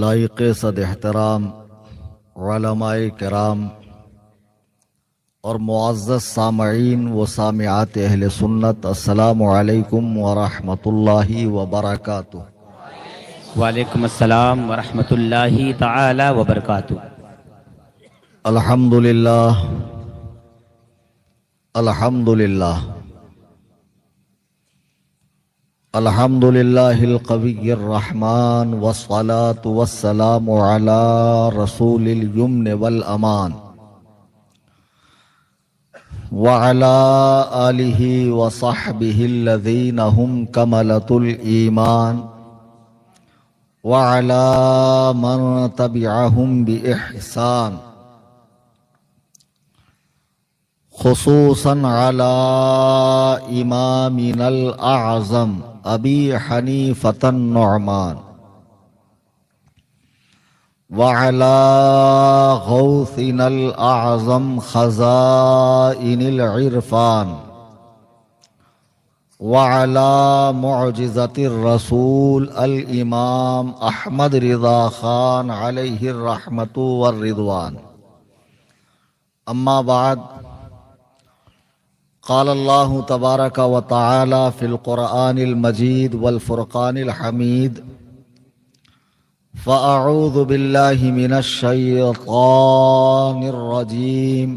لائق صد احترام علماء کرام اور معزز سامعین و سامعات اہل سنت، السلام علیکم ورحمۃ اللہ وبرکاتہ۔ وعلیکم السلام ورحمۃ اللہ تعالی وبرکاتہ۔ الحمد للہ الحمد للہ الحمد للہ القوی الرحمن والصلاة والسلام علی رسول الیمن والامان وعلی آلہ وصحبہ الذین ہم کملۃ الایمان وعلی من تبعہم بإحسان، خصوصاً علی امامنا الاعظم ابی حنیفۃ النعمان وعلی غوثنا الاعظم خزائن العرفان وعلی معجزۃ الرسول الامام احمد رضا خان علیہ الرحمۃ والرضوان۔ اما بعد، قال اللہ تبارک و تعالی فی القرآن المجید والفرقان الحمید، فاعوذ باللہ من الشیطان الرجیم،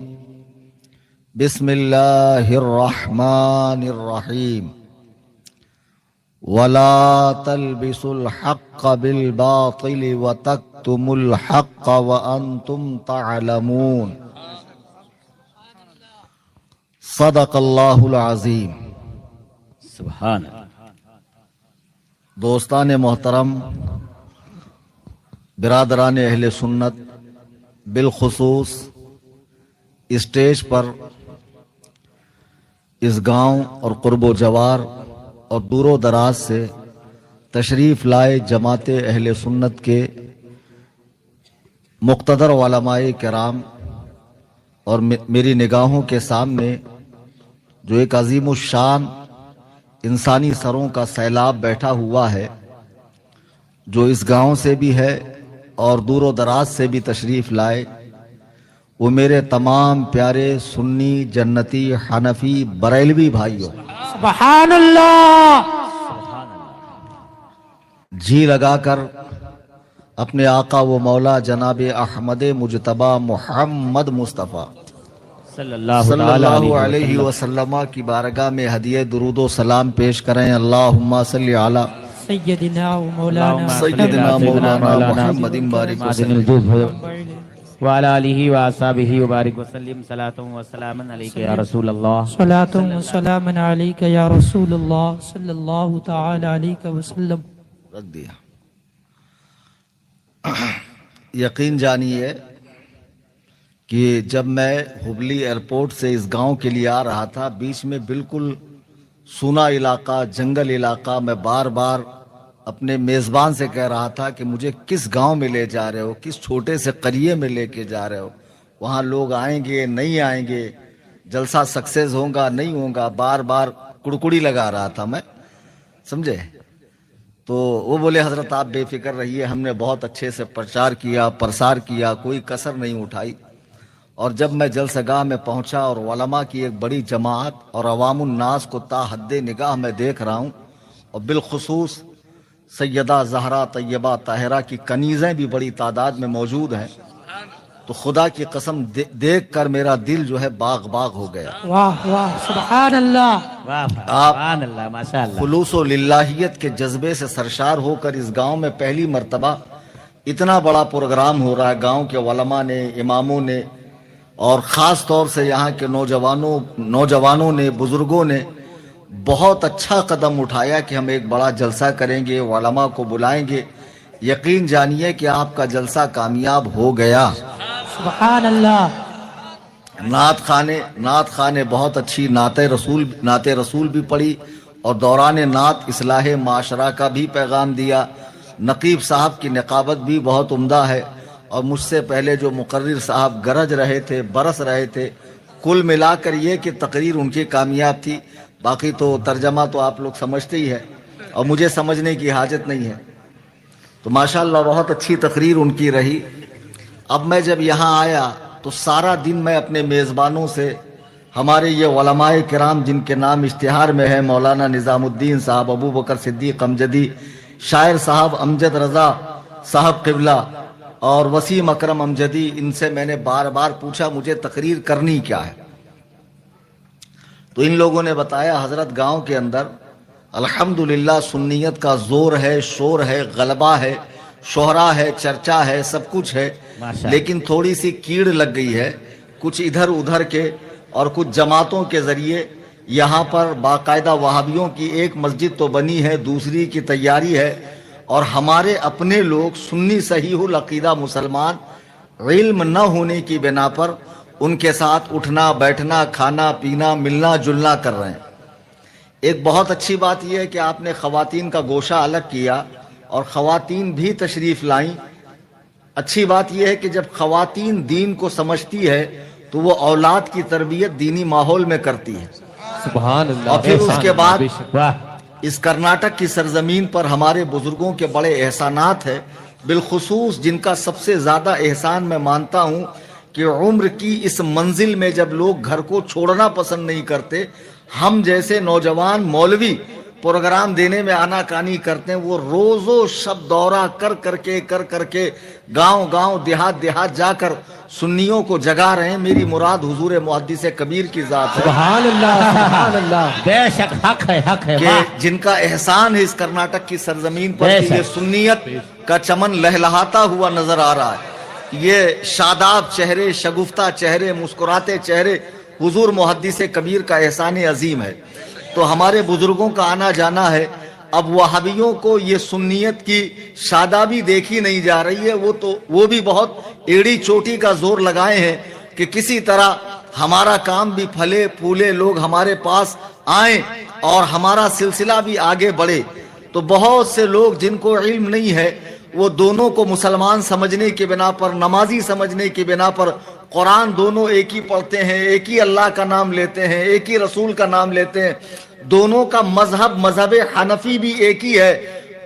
بسم اللہ الرحمن الرحیم، ولا تلبسوا الحق بالباطل وتکتموا الحق وانتم تعلمون، صدق اللہ العظیم۔ سبحان۔ دوستان محترم، برادران اہل سنت، بالخصوص اسٹیج پر اس گاؤں اور قرب و جوار اور دور و دراز سے تشریف لائے جماعت اہل سنت کے مقتدر علماء کرام، اور میری نگاہوں کے سامنے جو ایک عظیم الشان انسانی سروں کا سیلاب بیٹھا ہوا ہے، جو اس گاؤں سے بھی ہے اور دور و دراز سے بھی تشریف لائے، وہ میرے تمام پیارے سنی، جنتی، حنفی، بریلوی بھائیوں، سبحان اللہ، جی لگا کر اپنے آقا و مولا جناب احمد مجتبی محمد مصطفیٰ صلی اللہ صلی اللہ علیہ وسلم کی بارگاہ میں ہدیہ درود و سلام پیش کریں۔ اللہم صلی علی سیدنا و مولانا سیدنا مولانا محمد بارک وسلم وعلی آلہ وصحبہ وبارک وسلم، صلاۃ و سلام علیک یا رسول اللہ، صلاۃ و سلام علیک یا رسول اللہ صلی اللہ تعالی علیہ وسلم۔ رکھ دیا۔ یقین جانیے کہ جب میں ہبلی ایئرپورٹ سے اس گاؤں کے لیے آ رہا تھا، بیچ میں بالکل سونا علاقہ، جنگل علاقہ، میں بار بار اپنے میزبان سے کہہ رہا تھا کہ مجھے کس گاؤں میں لے جا رہے ہو، کس چھوٹے سے قریے میں لے کے جا رہے ہو، وہاں لوگ آئیں گے نہیں آئیں گے، جلسہ سکسیز ہوگا نہیں ہوگا، بار بار کڑکڑی لگا رہا تھا میں، سمجھے؟ تو وہ بولے حضرت آپ بے فکر رہیے، ہم نے بہت اچھے سے پرچار کیا، پرسار کیا، کوئی کسر نہیں اٹھائی۔ اور جب میں جلسہ گاہ میں پہنچا اور علماء کی ایک بڑی جماعت اور عوام الناس کو تا حد نگاہ میں دیکھ رہا ہوں، اور بالخصوص سیدہ زہرا طیبہ طاہرہ کی کنیزیں بھی بڑی تعداد میں موجود ہیں، تو خدا کی قسم دیکھ کر میرا دل جو ہے باغ باغ ہو گیا۔ واہ واہ، سبحان اللہ، واہ آپ سبحان اللہ، ماشاء اللہ۔ خلوص و للہیت کے جذبے سے سرشار ہو کر اس گاؤں میں پہلی مرتبہ اتنا بڑا پروگرام ہو رہا ہے، گاؤں کے علماء نے، اماموں نے، اور خاص طور سے یہاں کے نوجوانوں نے، بزرگوں نے بہت اچھا قدم اٹھایا کہ ہم ایک بڑا جلسہ کریں گے، علماء کو بلائیں گے۔ یقین جانیے کہ آپ کا جلسہ کامیاب ہو گیا۔ سبحان اللہ۔ نعت خاں نے بہت اچھی نعت رسول بھی پڑھی، اور دوران نعت اصلاح معاشرہ کا بھی پیغام دیا۔ نقیب صاحب کی نقابت بھی بہت عمدہ ہے، اور مجھ سے پہلے جو مقرر صاحب گرج رہے تھے، برس رہے تھے، کل ملا کر یہ کہ تقریر ان کی کامیاب تھی۔ باقی تو ترجمہ تو آپ لوگ سمجھتے ہی ہے اور مجھے سمجھنے کی حاجت نہیں ہے۔ تو ماشاءاللہ بہت اچھی تقریر ان کی رہی. اب میں جب یہاں آیا تو سارا دن میں اپنے میزبانوں سے ہمارے یہ علماء کرام جن کے نام اشتہار میں ہے، مولانا نظام الدین صاحب، ابو بکر صدیق امجدی، شاعر صاحب امجد رضا صاحب قبلہ اور وسیم اکرم امجدی، ان سے میں نے بار بار پوچھا مجھے تقریر کرنی کیا ہے. تو ان لوگوں نے بتایا حضرت گاؤں کے اندر الحمدللہ سنیت کا زور ہے، شور ہے، غلبہ ہے، شہرا ہے، چرچا ہے، سب کچھ ہے، لیکن تھوڑی سی کیڑ لگ گئی ہے کچھ ادھر ادھر کے اور کچھ جماعتوں کے ذریعے. یہاں پر باقاعدہ وہابیوں کی ایک مسجد تو بنی ہے، دوسری کی تیاری ہے، اور ہمارے اپنے لوگ سنی صحیح العقیدہ مسلمان علم نہ ہونے کی بنا پر ان کے ساتھ اٹھنا بیٹھنا کھانا پینا ملنا جلنا کر رہے ہیں. ایک بہت اچھی بات یہ ہے کہ آپ نے خواتین کا گوشہ الگ کیا اور خواتین بھی تشریف لائیں. اچھی بات یہ ہے کہ جب خواتین دین کو سمجھتی ہے تو وہ اولاد کی تربیت دینی ماحول میں کرتی ہے. سبحان اللہ. اور پھر اس کے بعد واہ اس کرناٹک کی سرزمین پر ہمارے بزرگوں کے بڑے احسانات ہیں، بالخصوص جن کا سب سے زیادہ احسان میں مانتا ہوں کہ عمر کی اس منزل میں جب لوگ گھر کو چھوڑنا پسند نہیں کرتے، ہم جیسے نوجوان مولوی پروگرام دینے میں آنا کانی کرتے ہیں، وہ روز و شب دورہ کر کے گاؤں گاؤں دیہات دیہات جا کر سنیوں کو جگا رہے ہیں. میری مراد حضور محدث کبیر کی ذات ہے سبحان اللہ. سبحان اللہ. بے شک حق ہے کہ واہ. جن کا احسان ہے اس کرناٹک کی سرزمین پر بے کہ یہ شک. سنیت کا چمن لہلہاتا ہوا نظر آ رہا ہے. یہ شاداب چہرے، شگفتہ چہرے، مسکراتے چہرے حضور محدث کبیر کا احسان عظیم ہے. تو ہمارے بزرگوں کا آنا جانا ہے. اب وہابیوں کو یہ سنیت کی شادابی دیکھی نہیں جا رہی ہے، وہ بھی بہت ایڑی چوٹی کا زور لگائے ہیں کہ کسی طرح ہمارا کام بھی پھلے پھولے، لوگ ہمارے پاس آئیں اور ہمارا سلسلہ بھی آگے بڑھے. تو بہت سے لوگ جن کو علم نہیں ہے وہ دونوں کو مسلمان سمجھنے کی بنا پر، نمازی سمجھنے کی بنا پر قرآن دونوں ایک ہی پڑھتے ہیں، ایک ہی اللہ کا نام لیتے ہیں، ایک ہی رسول کا نام لیتے ہیں. دونوں کا مذہب حنفی بھی ایک ہی ہے،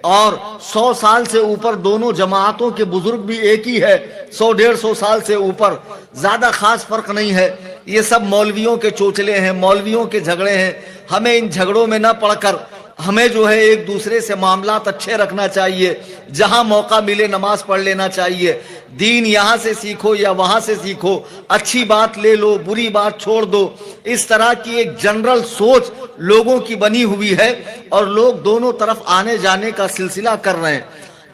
اور 100 سال سے اوپر دونوں جماعتوں کے بزرگ بھی ایک ہی ہے. 100-150 سال سے اوپر زیادہ خاص فرق نہیں ہے. یہ سب مولویوں کے چوچلے ہیں، مولویوں کے جھگڑے ہیں. ہمیں ان جھگڑوں میں نہ پڑ کر ہمیں جو ہے ایک دوسرے سے معاملات اچھے رکھنا چاہیے. جہاں موقع ملے نماز پڑھ لینا چاہیے. دین یہاں سے سیکھو یا وہاں سے سیکھو، اچھی بات لے لو بری بات چھوڑ دو. اس طرح کی ایک جنرل سوچ لوگوں کی بنی ہوئی ہے اور لوگ دونوں طرف آنے جانے کا سلسلہ کر رہے ہیں.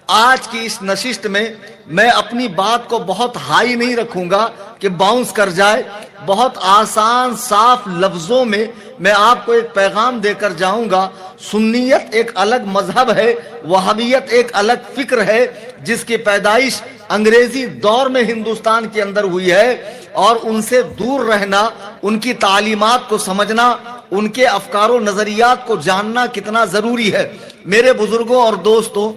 آج کی اس نشست میں اپنی بات کو بہت ہائی نہیں رکھوں گا کہ باؤنس کر جائے. بہت آسان صاف لفظوں میں آپ کو ایک پیغام دے کر جاؤں گا. سنیت ایک الگ مذہب ہے، وہابیت ایک الگ فکر ہے جس کی پیدائش انگریزی دور میں ہندوستان کے اندر ہوئی ہے، اور ان سے دور رہنا، ان کی تعلیمات کو سمجھنا، ان کے افکار و نظریات کو جاننا کتنا ضروری ہے. میرے بزرگوں اور دوستوں،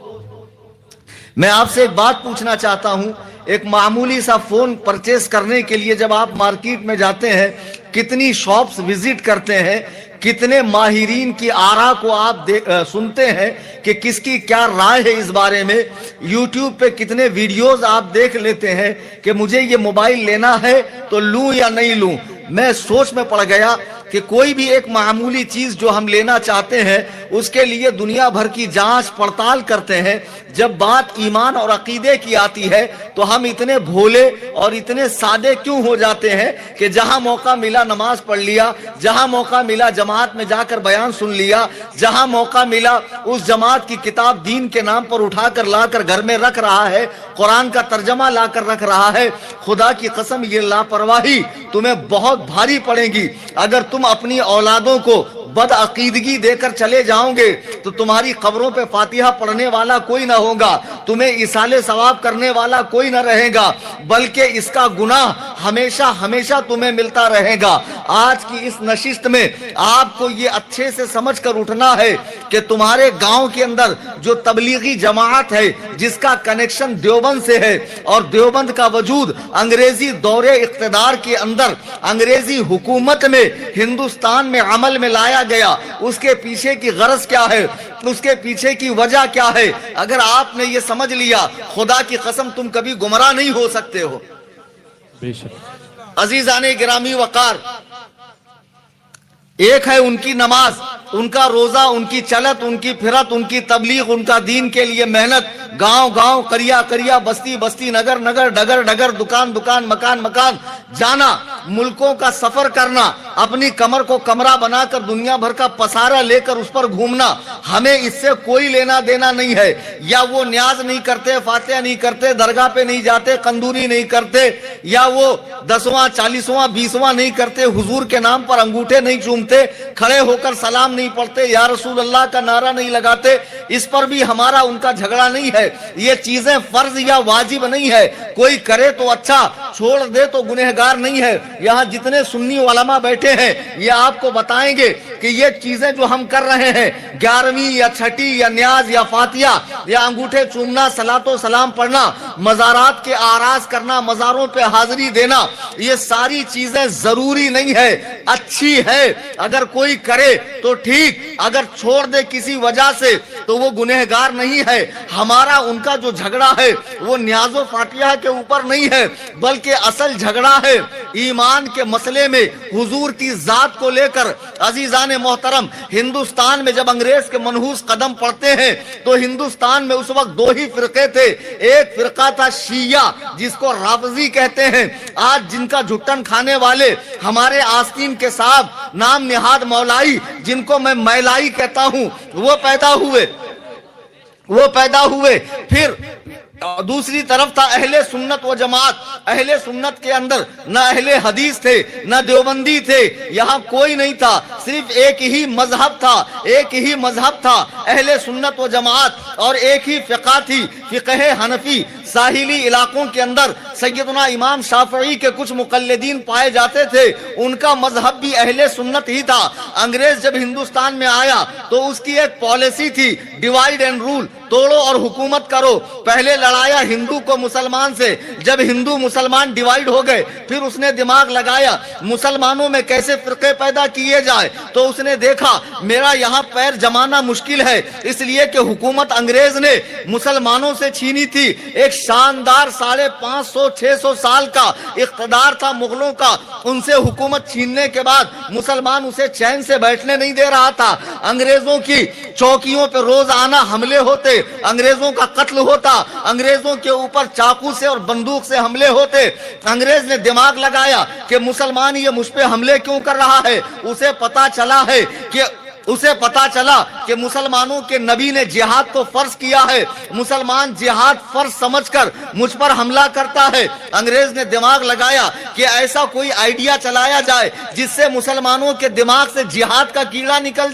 میں آپ سے ایک بات پوچھنا چاہتا ہوں. ایک معمولی سا فون پرچیز کرنے کے لیے جب آپ مارکیٹ میں جاتے ہیں، کتنی شاپس وزٹ کرتے ہیں، کتنے ماہرین کی آرا کو آپ سنتے ہیں کہ کس کی کیا رائے ہے اس بارے میں. یوٹیوب پہ کتنے ویڈیوز آپ دیکھ لیتے ہیں کہ مجھے یہ موبائل لینا ہے تو لوں یا نہیں لوں. میں سوچ میں پڑ گیا کہ کوئی بھی ایک معمولی چیز جو ہم لینا چاہتے ہیں اس کے لیے دنیا بھر کی جانچ پڑتال کرتے ہیں. جب بات ایمان اور عقیدے کی آتی ہے تو ہم اتنے بھولے اور اتنے سادے کیوں ہو جاتے ہیں کہ جہاں موقع ملا نماز پڑھ لیا، جہاں موقع ملا جماعت میں جا کر بیان سن لیا، جہاں موقع ملا اس جماعت کی کتاب دین کے نام پر اٹھا کر لا کر گھر میں رکھ رہا ہے، قرآن کا ترجمہ لا کر رکھ رہا ہے. خدا کی قسم یہ لاپرواہی تمہیں بہت بھاری پڑے گی. اگر تم اپنی اولادوں کو بد عقیدگی دے کر چلے جاؤں گے تو تمہاری قبروں پہ فاتحہ پڑھنے والا کوئی نہ ہوگا، تمہیں ایصال ثواب کرنے والا کوئی نہ رہے گا، بلکہ اس کا گناہ ہمیشہ ہمیشہ تمہیں ملتا رہے گا۔ آج کی اس نشست میں آپ کو یہ اچھے سے سمجھ کر اٹھنا ہے کہ تمہارے گاؤں کے اندر جو تبلیغی جماعت ہے جس کا کنیکشن دیوبند سے ہے، اور دیوبند کا وجود انگریزی دور اقتدار کے اندر انگریزی حکومت میں ہندوستان میں عمل میں لایا گیا، اس کے پیچھے کی غرض کیا ہے، اس کے پیچھے کی وجہ کیا ہے، اگر آپ نے یہ سمجھ لیا، خدا کی قسم تم کبھی گمراہ نہیں ہو سکتے ہو۔ بے شک۔ عزیزان گرامی وقار، ایک ہے ان کی نماز، ان کا روزہ، ان کی چلت، ان کی پھرت، ان کی تبلیغ، ان کا دین کے لیے محنت، گاؤں گاؤں، قریہ قریہ، بستی بستی، نگر نگر، ڈگر ڈگر، دکان دکان، مکان مکان جانا، ملکوں کا سفر کرنا، اپنی کمر کو کمرہ بنا کر دنیا بھر کا پسارا لے کر اس پر گھومنا، ہمیں اس سے کوئی لینا دینا نہیں ہے۔ یا وہ نیاز نہیں کرتے، فاتحہ نہیں کرتے، درگاہ پہ نہیں جاتے، قندوری نہیں کرتے، یا وہ 10واں 40واں 20واں نہیں کرتے، حضور کے نام پر انگوٹھے نہیں چومتے، کھڑے ہو کر سلام نہیں پڑھتے، یا رسول اللہ کا نعرہ نہیں لگاتے، اس پر بھی ہمارا ان کا جھگڑا نہیں ہے۔ یہ چیزیں فرض یا واجب نہیں ہے، کوئی کرے تو اچھا، چھوڑ دے تو گنہگار نہیں ہے۔ یہاں جتنے سنی علماء بیٹھے ہیں یہ آپ کو بتائیں گے کہ یہ چیزیں جو ہم کر رہے ہیں، 11ویں یا 6ٹھی یا نیاز یا فاتحہ یا انگوٹھے چومنا، صلاۃ و سلام پڑھنا، مزارات کے آراز کرنا، مزاروں پہ حاضری دینا، یہ ساری چیزیں ضروری نہیں ہے، اچھی ہے، اگر کوئی کرے تو ٹھیک، اگر چھوڑ دے کسی وجہ سے تو وہ گنہگار نہیں ہے۔ ہمارا ان کا جو جھگڑا ہے وہ نیاز و فاتحہ کے اوپر نہیں ہے، بلکہ اصل جھگڑا ہے ایمان کے مسئلے میں، حضور کی ذات کو لے کر۔ عزیزان محترم، ہندوستان میں جب انگریز کے منحوس قدم پڑتے ہیں تو ہندوستان میں اس وقت 2 ہی فرقے تھے، ایک فرقہ تھا شیعہ جس کو رافضی کہتے ہیں، آج جن کا جھٹن کھانے والے ہمارے آستین کے صاحب نام نہاد مولائی، جن کو میں میلائی کہتا ہوں، وہ پیدا ہوئے۔ پھر دوسری طرف تھا اہل سنت و جماعت۔ اہل سنت کے اندر نہ اہل حدیث تھے نہ دیوبندی تھے، یہاں کوئی نہیں تھا، صرف ایک ہی مذہب تھا اہل سنت و جماعت، اور ایک ہی فقہ تھی، فقہ حنفی۔ ساحلی علاقوں کے اندر سیدنا امام شافعی کے کچھ مقلدین پائے جاتے تھے، ان کا مذہب بھی اہل سنت ہی تھا۔ انگریز جب ہندوستان میں آیا تو اس کی ایک پالیسی تھی، ڈیوائیڈ اینڈ رول، توڑو اور حکومت کرو۔ پہلے لڑایا ہندو کو مسلمان سے، جب ہندو مسلمان ڈیوائیڈ ہو گئے پھر اس نے دماغ لگایا مسلمانوں میں کیسے فرقے پیدا کیے جائے، تو اس نے دیکھا میرا یہاں پیر جمانا مشکل ہے، اس لیے کہ حکومت انگریز نے مسلمانوں سے چھینی تھی۔ ایک شاندار 550-600 سال کا اقتدار تھا مغلوں کا، ان سے حکومت چھیننے کے بعد مسلمان اسے چین سے بیٹھنے نہیں دے رہا تھا۔ انگریزوں کی چوکیوں پہ روزانہ حملے ہوتے، انگریزوں کا قتل ہوتا، انگریزوں کے اوپر چاقو سے اور بندوق سے حملے ہوتے۔ انگریز نے دماغ لگایا کہ مسلمان یہ مجھ پہ حملے کیوں کر رہا ہے، اسے پتا چلا کہ مسلمانوں کے نبی نے جہاد کو فرض کیا ہے، مسلمان جہاد فرض سمجھ کر مجھ پر حملہ کرتا ہے۔ انگریز نے دماغ لگایا کہ ایسا کوئی آئیڈیا چلایا جائے جس سے مسلمانوں کے دماغ سے جہاد کا کیڑا نکل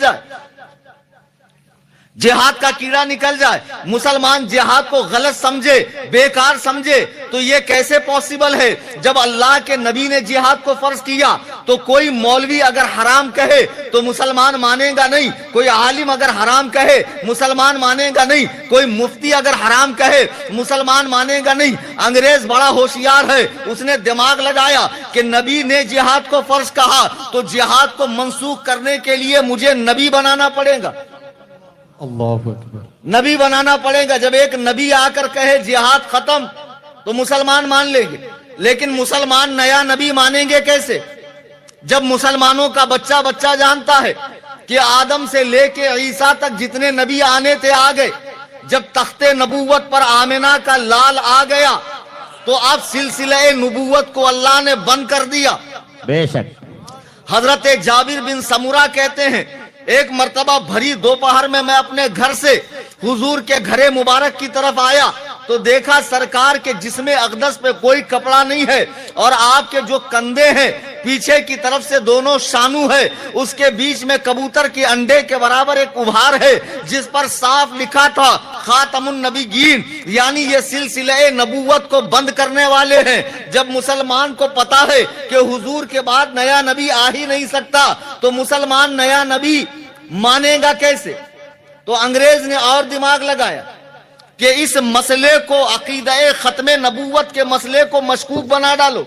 جائے، مسلمان جہاد کو غلط سمجھے، بیکار سمجھے۔ تو یہ کیسے پاسبل ہے؟ جب اللہ کے نبی نے جہاد کو فرض کیا تو کوئی مولوی اگر حرام کہے تو مسلمان مانے گا نہیں، کوئی عالم اگر حرام کہے مسلمان مانے گا نہیں، کوئی مفتی اگر حرام کہے مسلمان مانے گا نہیں۔ انگریز بڑا ہوشیار ہے، اس نے دماغ لگایا کہ نبی نے جہاد کو فرض کہا تو جہاد کو منسوخ کرنے کے لیے مجھے نبی بنانا پڑے گا، اللہ اکبر، نبی بنانا پڑے گا۔ جب ایک نبی آ کر کہے جہاد ختم تو مسلمان مان لیں گے، لیکن مسلمان نیا نبی مانیں گے کیسے؟ جب مسلمانوں کا بچہ جانتا ہے کہ آدم سے لے کے عیسیٰ تک جتنے نبی آنے تھے آ گئے، جب تخت نبوت پر آمنہ کا لال آ گیا تو اب سلسلہ نبوت کو اللہ نے بند کر دیا۔ بے شک۔ حضرت جابر بن سمورہ کہتے ہیں ایک مرتبہ بھری دوپہر میں اپنے گھر سے حضور کے گھر مبارک کی طرف آیا تو دیکھا سرکار کے جسم اقدس پہ کوئی کپڑا نہیں ہے، اور آپ کے جو کندھے ہیں پیچھے کی طرف سے دونوں شانو ہے، اس کے بیچ میں کبوتر کی انڈے کے برابر ایک ابھار ہے جس پر صاف لکھا تھا خاتم النبیین، یعنی یہ سلسلہ نبوت کو بند کرنے والے ہیں۔ جب مسلمان کو پتا ہے کہ حضور کے بعد نیا نبی آ ہی نہیں سکتا تو مسلمان نیا نبی مانے گا کیسے؟ تو انگریز نے اور دماغ لگایا کہ اس مسئلے کو، عقیدہ ختم نبوت کے مسئلے کو مشکوک بنا ڈالو،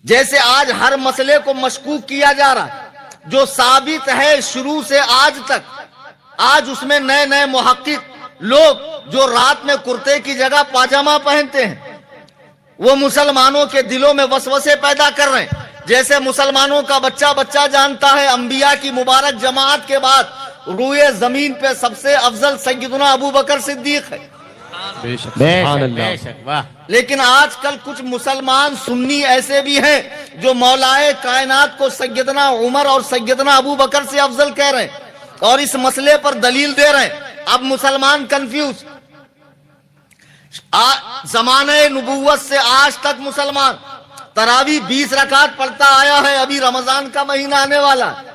جیسے آج ہر مسئلے کو مشکوک کیا جا رہا ہے جو ثابت ہے شروع سے آج تک۔ آج اس میں نئے نئے محقق لوگ جو رات میں کرتے کی جگہ پاجامہ پہنتے ہیں، وہ مسلمانوں کے دلوں میں وسوسے پیدا کر رہے ہیں۔ جیسے مسلمانوں کا بچہ جانتا ہے انبیاء کی مبارک جماعت کے بعد روئے زمین پہ سب سے افضل سیدنا ابو بکر صدیق ہے، بے شک بے سبحان شک، اللہ بے شک، واہ، لیکن آج کل کچھ مسلمان سنی ایسے بھی ہیں جو مولائے کائنات کو سیدنا عمر اور سیدنا ابو بکر سے افضل کہہ رہے ہیں اور اس مسئلے پر دلیل دے رہے ہیں۔ اب مسلمان کنفیوز، زمانہ نبوت سے آج تک مسلمان تراویح 20 رکعت پڑھتا آیا ہے، ابھی رمضان کا مہینہ آنے والا ہے۔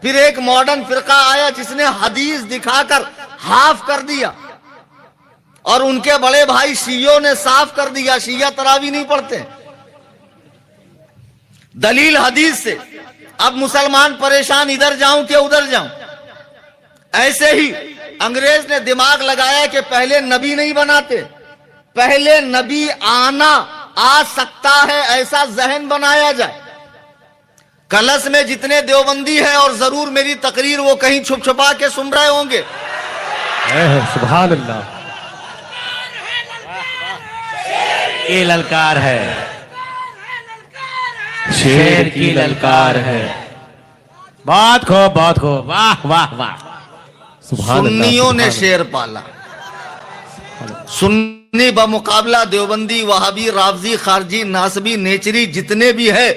پھر ایک ماڈرن فرقہ آیا جس نے حدیث دکھا کر ہاف کر دیا، اور ان کے بڑے بھائی شیعوں نے صاف کر دیا شیعہ تراویح نہیں پڑھتے، دلیل حدیث سے۔ اب مسلمان پریشان، ادھر جاؤں کہ ادھر جاؤں۔ ایسے ہی انگریز نے دماغ لگایا کہ پہلے نبی نہیں بناتے، پہلے نبی آ سکتا ہے ایسا ذہن بنایا جائے۔ کلس میں جتنے دیوبندی ہیں، اور ضرور میری تقریر وہ کہیں چھپ چھپا کے سن رہے ہوں گے، سبحان اللہ، یہ للکار ہے، شیر کی للکار ہے، بہت خوب، بہت خوب، واہ واہ واہ۔ سبحان اللہ، سنیوں نے سبحان شیر پالا، سنی بمقابلہ دیوبندی، وہابی، رافضی، خارجی، ناسبی، نیچری جتنے بھی ہے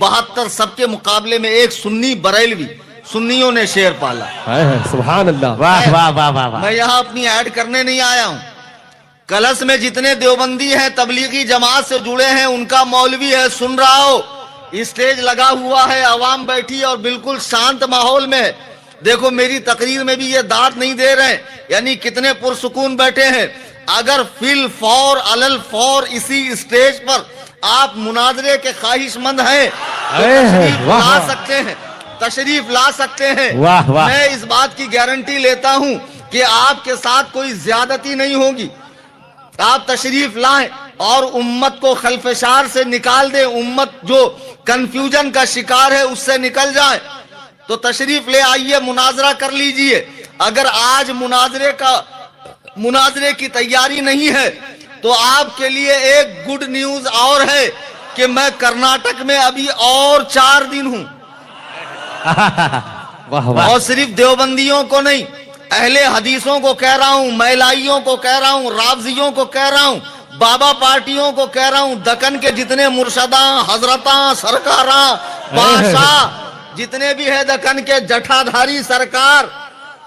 72 سب کے مقابلے میں ایک سنی بریلوی، سنیوں نے شیر پالا۔ اللہ، سبحان اللہ، واہ واہ واہ واہ واہ۔ میں یہاں اپنی ایڈ کرنے نہیں آیا ہوں، کلس میں جتنے دیوبندی ہیں تبلیغی جماعت سے جڑے ہیں ان کا مولوی ہے، سن رہا ہو، اسٹیج لگا ہوا ہے، عوام بیٹھی اور بالکل شانت ماحول میں ہے۔ دیکھو میری تقریر میں بھی یہ داد نہیں دے رہے ہیں، یعنی کتنے پرسکون بیٹھے ہیں۔ اگر فل فور علل فور اسی اسٹیج پر آپ مناظرے کے خواہش مند ہیں تو تشریف لا سکتے ہیں، تشریف لا سکتے ہیں۔ واہ واہ۔ میں اس بات کی گارنٹی لیتا ہوں کہ آپ کے ساتھ کوئی زیادتی نہیں ہوگی۔ آپ تشریف لائیں اور امت کو خلفشار سے نکال دیں، امت جو کنفیوژن کا شکار ہے اس سے نکل جائے۔ تو تشریف لے آئیے، مناظرہ کر لیجئے۔ اگر آج مناظرے کی تیاری نہیں ہے تو آپ کے لیے ایک گڈ نیوز اور ہے کہ میں کرناٹک میں ابھی اور 4 دن ہوں، واہ واہ، اور صرف دیوبندیوں کو نہیں، اہل حدیثوں کو کہہ رہا ہوں، میلائیوں کو کہہ رہا ہوں، رافضیوں کو کہہ رہا ہوں، بابا پارٹیوں کو کہہ رہا ہوں، دکن کے جتنے مرشداں، حضرتاں، سرکاراں، بادشاہ جتنے بھی ہے دکن کے، جٹھا دھاری سرکار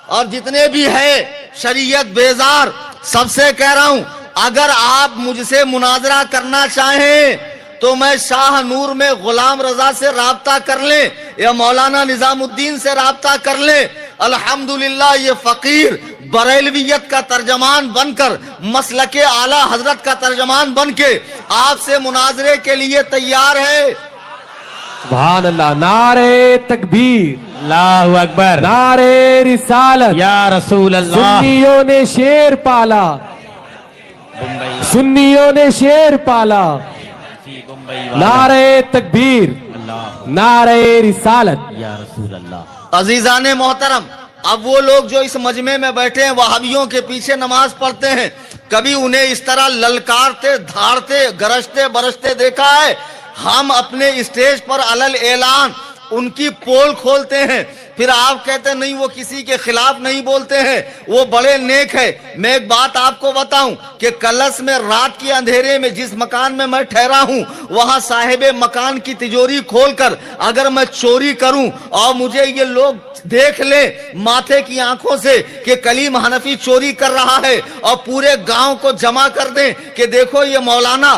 اور جتنے بھی ہے شریعت بیزار، سب سے کہہ رہا ہوں اگر آپ مجھ سے مناظرہ کرنا چاہیں تو میں شاہ نور میں غلام رضا سے رابطہ کر لیں یا مولانا نظام الدین سے رابطہ کر لیں۔ الحمدللہ یہ فقیر بریلویت کا ترجمان بن کر، مسلک اعلی حضرت کا ترجمان بن کے آپ سے مناظرے کے لیے تیار ہے۔ سبحان اللہ، نعرہ تکبیر، اللہ اکبر، نعرہ رسالت، یا رسول اللہ۔ سنیوں نے شیر پالا، سنیوں نے شیر پالا، نعرہ تکبیر، نعرہ رسالت، یا رسول اللہ۔ عزیزان محترم، اب وہ لوگ جو اس مجمع میں بیٹھے ہیں وہابیوں کے پیچھے نماز پڑھتے ہیں، کبھی انہیں اس طرح للکارتے، دھاڑتے، گرجتے برستے دیکھا ہے؟ ہم اپنے اسٹیج پر علل اعلان ان کی پول کھولتے ہیں، پھر آپ کہتے ہیں نہیں وہ کسی کے خلاف نہیں بولتے ہیں، وہ بڑے نیک ہے۔ میں ایک بات آپ کو بتاؤں کہ کلس میں رات کے اندھیرے میں جس مکان میں میں ٹھہرا ہوں، وہاں صاحب مکان کی تجوری کھول کر اگر میں چوری کروں اور مجھے یہ لوگ دیکھ لیں ماتھے کی آنکھوں سے کہ کلیم حنفی چوری کر رہا ہے، اور پورے گاؤں کو جمع کر دیں کہ دیکھو یہ مولانا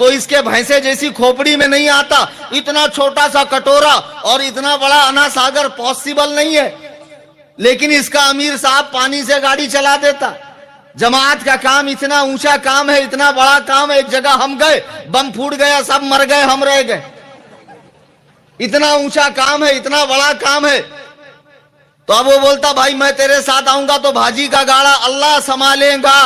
تو اس کے بھینسے جیسی کھوپڑی میں نہیں آتا. اتنا چھوٹا سا کٹورا اور اتنا بڑا انا ساگر پاسبل نہیں ہے. لیکن اس کا امیر صاحب پانی سے گاڑی چلا دیتا. جماعت کا کام اتنا اونچا کام ہے, اتنا بڑا کام ہے. ایک جگہ ہم گئے, بم پھوٹ گیا, سب مر گئے, ہم رہ گئے. اتنا اونچا کام ہے, اتنا بڑا کام ہے. تو اب وہ بولتا بھائی میں تیرے ساتھ آؤں گا تو بھاجی کا گاڑا اللہ سنبھالے گا,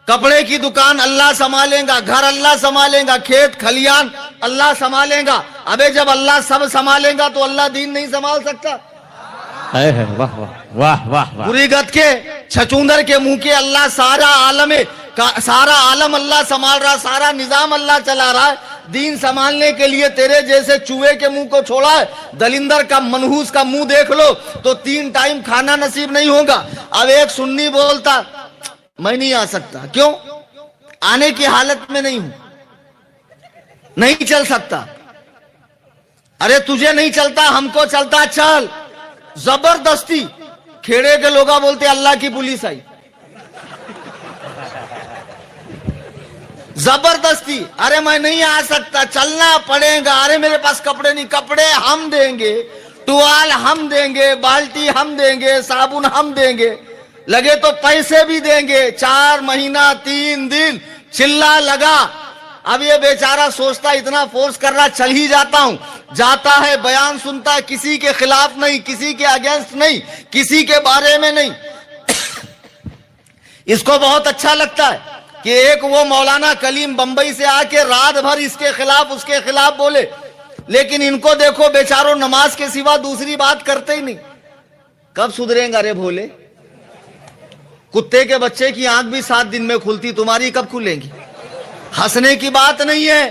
کپڑے کی دکان اللہ سنبھالے گا, گھر اللہ سنبھالے گا, کھیت کھلیان اللہ سنبھالے گا. ابے جب اللہ سب سنبھالے گا تو اللہ دین نہیں سنبھال سکتا؟ اے ہے واہ واہ واہ واہ واہ. بری گت کے چھچوندر کے منہ کے اللہ سارا عالم اللہ سنبھال رہا, سارا نظام اللہ چلا رہا ہے. دین سنبھالنے کے لیے تیرے جیسے چوہے کے منہ کو چھوڑا ہے. دلندر کا منحوس کا منہ دیکھ لو تو 3 ٹائم کھانا نصیب نہیں ہوگا. اب ایک سنی بولتا میں نہیں آ سکتا. کیوں؟ آنے کی حالت میں نہیں ہوں, نہیں چل سکتا. ارے تجھے نہیں چلتا, ہم کو چلتا, چل. زبردستی. کھیڑے کے لوگ بولتے اللہ کی پولیس آئی. زبردستی. ارے میں نہیں آ سکتا, چلنا پڑے گا. ارے میرے پاس کپڑے نہیں, کپڑے ہم دیں گے, ٹوال ہم دیں گے, بالٹی ہم دیں گے, صابن ہم دیں گے, لگے تو پیسے بھی دیں گے. 4 مہینہ 3 دن چلا لگا. اب یہ بیچارہ سوچتا اتنا فورس کر رہا, چل ہی جاتا ہوں. جاتا ہے, بیان سنتا ہے, کسی کے خلاف نہیں, کسی کے اگینسٹ نہیں, کسی کے بارے میں نہیں. اس کو بہت اچھا لگتا ہے کہ ایک وہ مولانا کلیم بمبئی سے آ کے رات بھر اس کے خلاف اس کے خلاف بولے. لیکن ان کو دیکھو بیچاروں, نماز کے سوا دوسری بات کرتے ہی نہیں. کب سدھریں گا رے بھولے؟ کتے کے بچے کی آنکھ بھی 7 دن میں کھلتی, تمہاری کب کھلیں گی؟ ہنسنے کی بات نہیں ہے,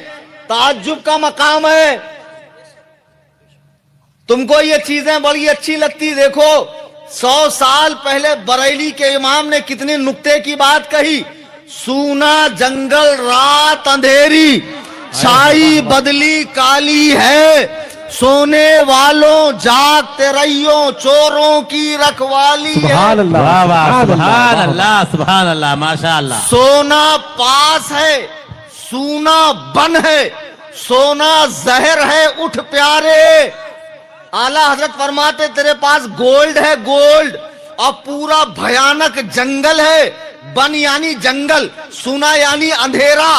تعجب کا مقام ہے. تم کو یہ چیزیں بڑی اچھی لگتی. دیکھو 100 سال پہلے بریلی کے امام نے کتنی نکتے کی بات کہی. سونا جنگل رات اندھیری, چھائی بدلی کالی ہے, سونے والوں جاگتے رہیو, چوروں کی رکھوالی ہے. سبحان اللہ واہ واہ, سبحان اللہ. اللہ, سبحان اللہ, ماشاء اللہ. سونا پاس ہے, سونا بن ہے, سونا زہر ہے, اٹھ پیارے. اعلیٰ حضرت فرماتے تیرے پاس گولڈ ہے, گولڈ, اور پورا بھیانک جنگل ہے. بن یعنی جنگل, سونا یعنی اندھیرا.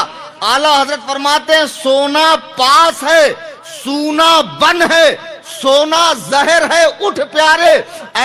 اعلیٰ حضرت فرماتے ہیں سونا پاس ہے, سونا بن ہے, سونا زہر ہے, اٹھ پیارے.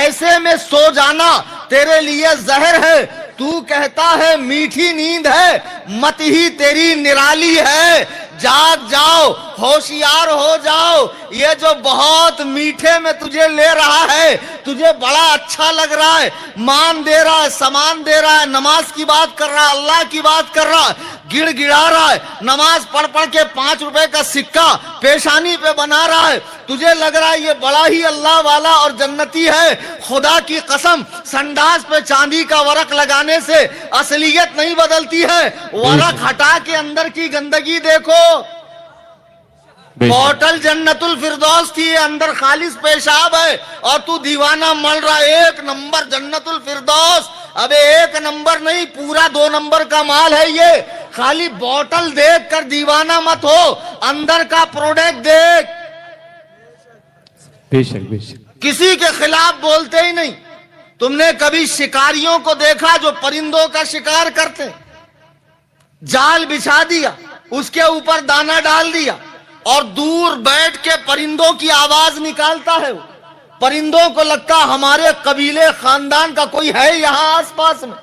ایسے میں سو جانا تیرے لیے زہر ہے. تو کہتا ہے میٹھی نیند ہے, مت ہی تیری نرالی ہے. جاگ جاؤ, ہوشیار ہو جاؤ. یہ جو بہت میٹھے میں تجھے لے رہا ہے, تجھے بڑا اچھا لگ رہا ہے, مان دے رہا ہے, سامان دے رہا ہے, نماز کی بات کر رہا ہے, اللہ کی بات کر رہا ہے, گڑ گڑا رہا ہے, نماز پڑھ پڑھ کے 5 روپے کا سکہ پیشانی پہ بنا رہا ہے. تجھے لگ رہا ہے یہ بڑا ہی اللہ والا اور جنتی ہے. خدا کی قسم, سنڈاس پہ چاندی کا ورق لگانے سے اصلیت نہیں بدلتی ہے. ورق ہٹا کے اندر کی گندگی دیکھو. بوٹل جنت الفردوس تھی, اندر خالص پیشاب ہے, اور تو دیوانہ مل رہا. 1 نمبر جنت الفردوس. ابے 1 نمبر نہیں, پورا 2 نمبر کا مال ہے یہ. خالی بوٹل دیکھ کر دیوانہ مت ہو, اندر کا پروڈکٹ دیکھ. بے شک بے شک. کسی کے خلاف بولتے ہی نہیں. تم نے کبھی شکاریوں کو دیکھا جو پرندوں کا شکار کرتے؟ جال بچھا دیا, اس کے اوپر دانا ڈال دیا, اور دور بیٹھ کے پرندوں کی آواز نکالتا ہے. وہ پرندوں کو لگتا ہمارے قبیلے خاندان کا کوئی ہے یہاں آس پاس میں.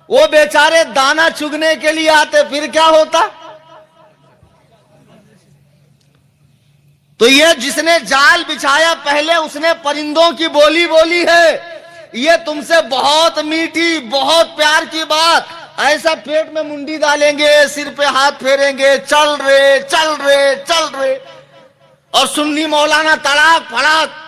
وہ بیچارے دانا چگنے کے لیے آتے, پھر کیا ہوتا؟ تو یہ جس نے جال بچھایا پہلے, اس نے پرندوں کی بولی بولی ہے. یہ تم سے بہت میٹھی, بہت پیار کی بات. ایسا پیٹ میں منڈی ڈالیں گے, سر پہ ہاتھ پھیریں گے, چل رہے چل رہے چل رہے, اور سنی مولانا تڑاک پھڑاک.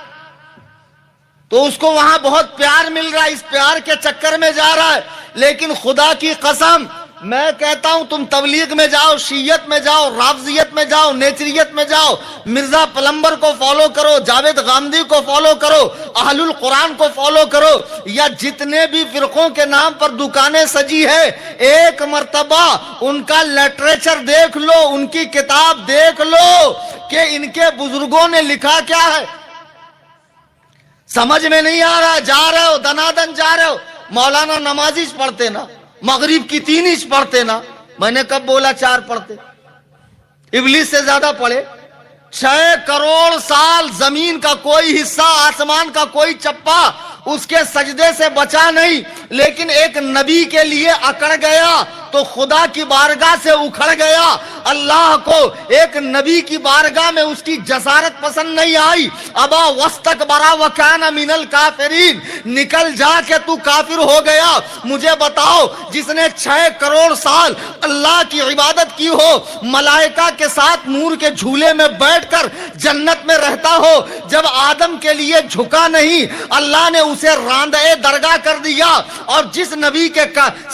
تو اس کو وہاں بہت پیار مل رہا ہے, اس پیار کے چکر میں جا رہا ہے. لیکن خدا کی قسم, میں کہتا ہوں تم تبلیغ میں جاؤ، شیعت میں جاؤ، رافضیت میں جاؤ، نیچریت میں جاؤ، مرزا پلمبر کو فالو کرو، جاوید غامدی کو فالو کرو، اہل القرآن کو فالو کرو، یا جتنے بھی فرقوں کے نام پر دکانیں سجی ہے، ایک مرتبہ ان کا لٹریچر دیکھ لو، ان کی کتاب دیکھ لو کہ ان کے بزرگوں نے لکھا کیا ہے۔ سمجھ میں نہیں آ رہا، جا رہے ہو دنادن جا رہے ہو۔ مولانا نمازی پڑھتے نا، مغرب کی 3 پڑھتے نا، میں نے کب بولا 4 پڑھتے؟ ابلیس سے زیادہ پڑھے۔ 6 کروڑ سال زمین کا کوئی حصہ، آسمان کا کوئی چپا اس کے سجدے سے بچا نہیں، لیکن ایک نبی کے لیے اکڑ گیا تو خدا کی بارگاہ سے اکھڑ گیا۔ اللہ کو ایک نبی کی بارگاہ میں اس کی جسارت پسند نہیں آئی۔ ابا واستکبر وکان من الکافرین، نکل جا کہ تو کافر ہو گیا۔ مجھے بتاؤ، جس نے 6 کروڑ سال اللہ کی عبادت کی ہو، ملائکہ کے ساتھ نور کے جھولے میں بیٹھ کر جنت میں رہتا ہو، جب آدم کے لیے جھکا نہیں، اللہ نے اسے راندے درگاہ کر دیا، اور جس نبی کے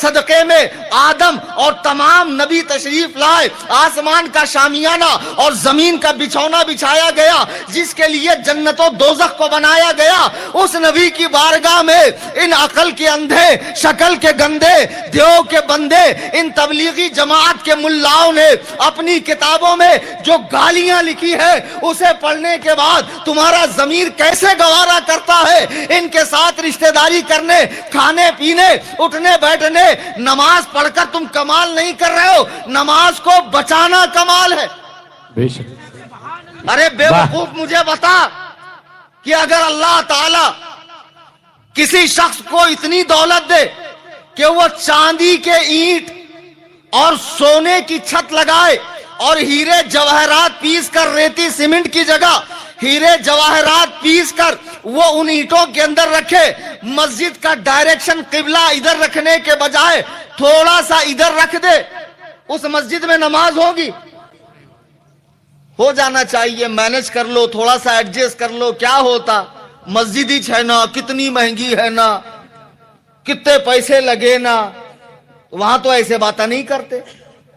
صدقے میں آدم اور تمام نبی تشریف لائے، آسمان کا شامیانہ اور زمین کا بچھونا بچھایا گیا، جس کے لیے جنت و دوزخ کو بنایا گیا، اس نبی کی بارگاہ میں ان عقل کے اندھے، شکل کے گندے، دیو کے بندے، ان تبلیغی جماعت کے ملاؤں نے اپنی کتابوں میں جو گالیاں لکھی ہے، اسے پڑھنے کے بعد تمہارا ضمیر کیسے گوارا کرتا ہے ان کے ساتھ رشتہ داری کرنے، کھانے پینے، اٹھنے بیٹھنے؟ نماز پڑھ کر تم کمال نہیں کر رہے ہو، نماز کو بچانا کمال ہے۔ بے شک۔ ارے بے وقوف، مجھے بتا کہ اگر اللہ تعالی کسی شخص کو اتنی دولت دے کہ وہ چاندی کے اینٹ اور سونے کی چھت لگائے اور ہیرے جواہرات پیس کر، ریتی سیمنٹ کی جگہ ہیرے جواہرات پیس کر وہ ان اینٹوں کے اندر رکھے، مسجد کا ڈائریکشن قبلہ ادھر رکھنے کے بجائے تھوڑا سا ادھر رکھ دے، اس مسجد میں نماز ہوگی؟ ہو جانا چاہیے، مینج کر لو، تھوڑا سا ایڈجسٹ کر لو، کیا ہوتا؟ مسجد ہی ہے نا، کتنی مہنگی ہے نا، کتنے پیسے لگے نا۔ وہاں تو ایسے باتیں نہیں کرتے،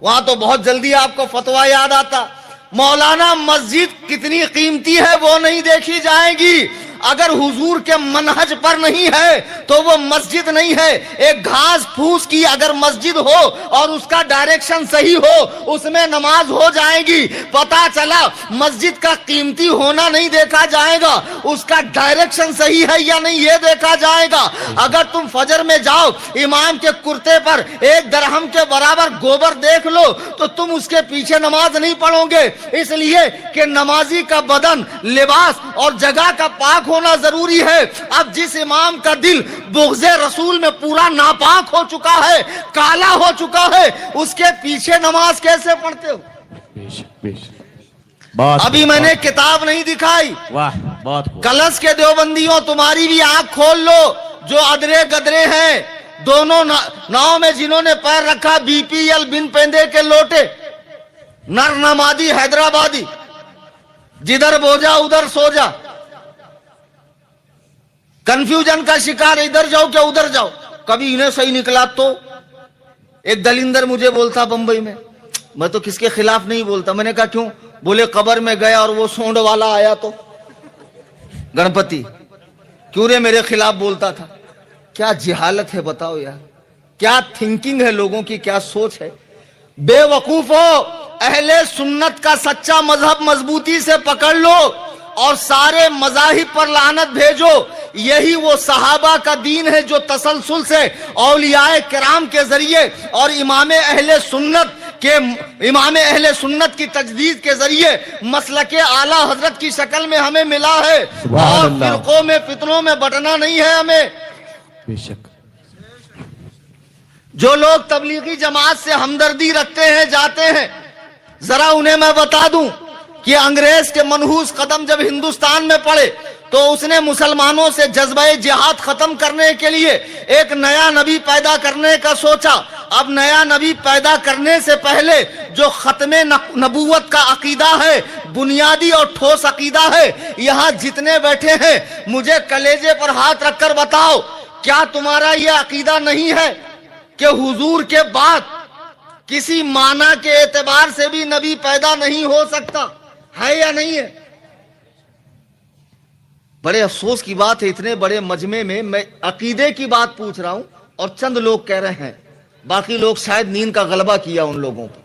وہاں تو بہت جلدی آپ کو فتویٰ یاد آتا۔ مولانا مسجد کتنی قیمتی ہے وہ نہیں دیکھی جائے گی، اگر حضور کے منہج پر نہیں ہے تو وہ مسجد نہیں ہے۔ ایک گھاس پھوس کی اگر مسجد ہو اور اس کا ڈائریکشن صحیح ہو، اس میں نماز ہو جائے گی۔ پتا چلا مسجد کا قیمتی ہونا نہیں دیکھا جائے گا، اس کا ڈائریکشن صحیح ہے یا نہیں یہ دیکھا جائے گا۔ اگر تم فجر میں جاؤ، امام کے کرتے پر 1 درہم کے برابر گوبر دیکھ لو تو تم اس کے پیچھے نماز نہیں پڑھو گے، اس لیے کہ نمازی کا بدن، لباس اور جگہ کا پاک ہونا ضروری ہے۔ اب جس امام کا دل بغض رسول میں پورا ناپاک ہو چکا ہے، کالا ہو چکا ہے، اس کے پیچھے نماز کیسے پڑھتے ہو؟ ابھی میں نے کتاب نہیں دکھائی، واہ بہت کلش کے دیوبندیوں، تمہاری بھی آنکھ کھول لو، جو ادرے گدرے ہیں دونوں ناؤں میں جنہوں نے پیر رکھا، بی پی ایل بن پیندے کے لوٹے، نر نمادی حیدرآبادی، جدھر بوجا ادھر سو جا، کنفیوژن کا شکار، ادھر جاؤ کیا ادھر جاؤ، کبھی انہیں صحیح نکلا تو۔ ایک دلندر مجھے بولتا بمبئی میں تو کس کے خلاف نہیں بولتا، میں نے کہا کیوں؟ بولے قبر میں گیا اور وہ سونڈ والا آیا تو گنپتی کیوں رے میرے خلاف بولتا تھا۔ کیا جہالت ہے بتاؤ یار، کیا تھنکنگ ہے لوگوں کی، کیا سوچ ہے۔ بے وقوفو، اہل سنت کا سچا مذہب مضبوطی سے پکڑ لو اور سارے مذاہب پر لعنت بھیجو۔ یہی وہ صحابہ کا دین ہے جو تسلسل سے اولیاء کرام کے ذریعے اور امام اہل سنت کی تجدید کے ذریعے مسلک اعلی حضرت کی شکل میں ہمیں ملا ہے، اور فرقوں میں فتنوں میں بٹنا نہیں ہے ہمیں۔ بے شک۔ جو لوگ تبلیغی جماعت سے ہمدردی رکھتے ہیں جاتے ہیں، ذرا انہیں میں بتا دوں کہ انگریز کے منحوس قدم جب ہندوستان میں پڑے تو اس نے مسلمانوں سے جذبہ جہاد ختم کرنے کے لیے ایک نیا نبی پیدا کرنے کا سوچا۔ اب نیا نبی پیدا کرنے سے پہلے جو ختم نبوت کا عقیدہ ہے، بنیادی اور ٹھوس عقیدہ ہے، یہاں جتنے بیٹھے ہیں مجھے کلیجے پر ہاتھ رکھ کر بتاؤ، کیا تمہارا یہ عقیدہ نہیں ہے کہ حضور کے بعد کسی معنی کے اعتبار سے بھی نبی پیدا نہیں ہو سکتا، ہے یا نہیں ہے؟ بڑے افسوس کی بات ہے، اتنے بڑے مجمع میں عقیدے کی بات پوچھ رہا ہوں اور چند لوگ کہہ رہے ہیں، باقی لوگ شاید نیند کا غلبہ کیا ان لوگوں پر۔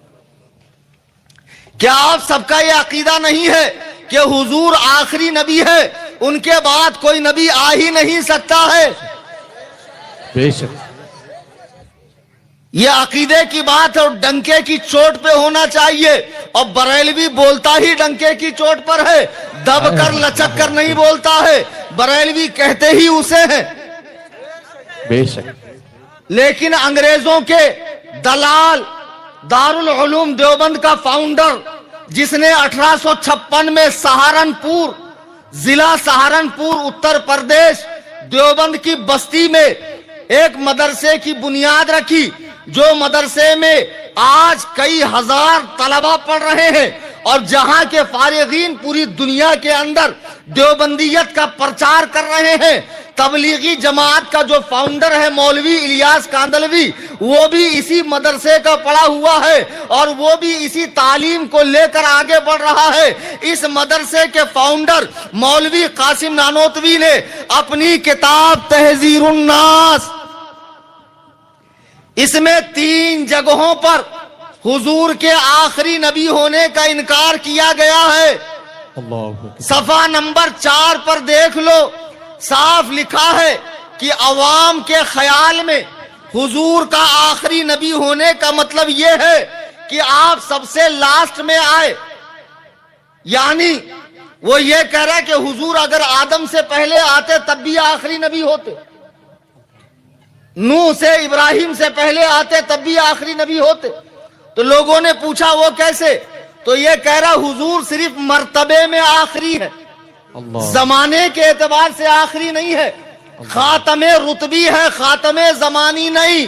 کیا آپ سب کا یہ عقیدہ نہیں ہے کہ حضور آخری نبی ہے، ان کے بعد کوئی نبی آ ہی نہیں سکتا ہے؟ بے شک یہ عقیدے کی بات ہے اور ڈنکے کی چوٹ پہ ہونا چاہیے، اور بریلوی بولتا ہی ڈنکے کی چوٹ پر ہے، دب کر لچک کر نہیں بولتا ہے، بریلوی کہتے ہی اسے ہیں۔ بے شک لیکن انگریزوں کے دلال، دارالعلوم دیوبند کا فاؤنڈر، جس نے 1856 میں سہارنپور، ضلع سہارنپور اتر پردیش، دیوبند کی بستی میں ایک مدرسے کی بنیاد رکھی، جو مدرسے میں آج کئی ہزار طلبہ پڑھ رہے ہیں، اور جہاں کے فارغین پوری دنیا کے اندر دیوبندیت کا پرچار کر رہے ہیں۔ تبلیغی جماعت کا جو فاؤنڈر ہے مولوی الیاس کاندلوی، وہ بھی اسی مدرسے کا پڑھا ہوا ہے اور وہ بھی اسی تعلیم کو لے کر آگے بڑھ رہا ہے۔ اس مدرسے کے فاؤنڈر مولوی قاسم نانوتوی نے اپنی کتاب تحذیر الناس، اس میں 3 جگہوں پر حضور کے آخری نبی ہونے کا انکار کیا گیا ہے۔ اللہ صفحہ نمبر 4 پر دیکھ لو، صاف لکھا ہے کہ عوام کے خیال میں حضور کا آخری نبی ہونے کا مطلب یہ ہے کہ آپ سب سے لاسٹ میں آئے، یعنی وہ یہ کہہ رہا ہے کہ حضور اگر آدم سے پہلے آتے تب بھی آخری نبی ہوتے، نوح سے ابراہیم سے پہلے آتے تب بھی آخری نبی ہوتے۔ تو لوگوں نے پوچھا وہ کیسے؟ تو یہ کہہ رہا حضور صرف مرتبے میں آخری ہے، اللہ زمانے کے اعتبار سے آخری نہیں ہے، خاتم رتبی ہے، خاتم زمانی نہیں۔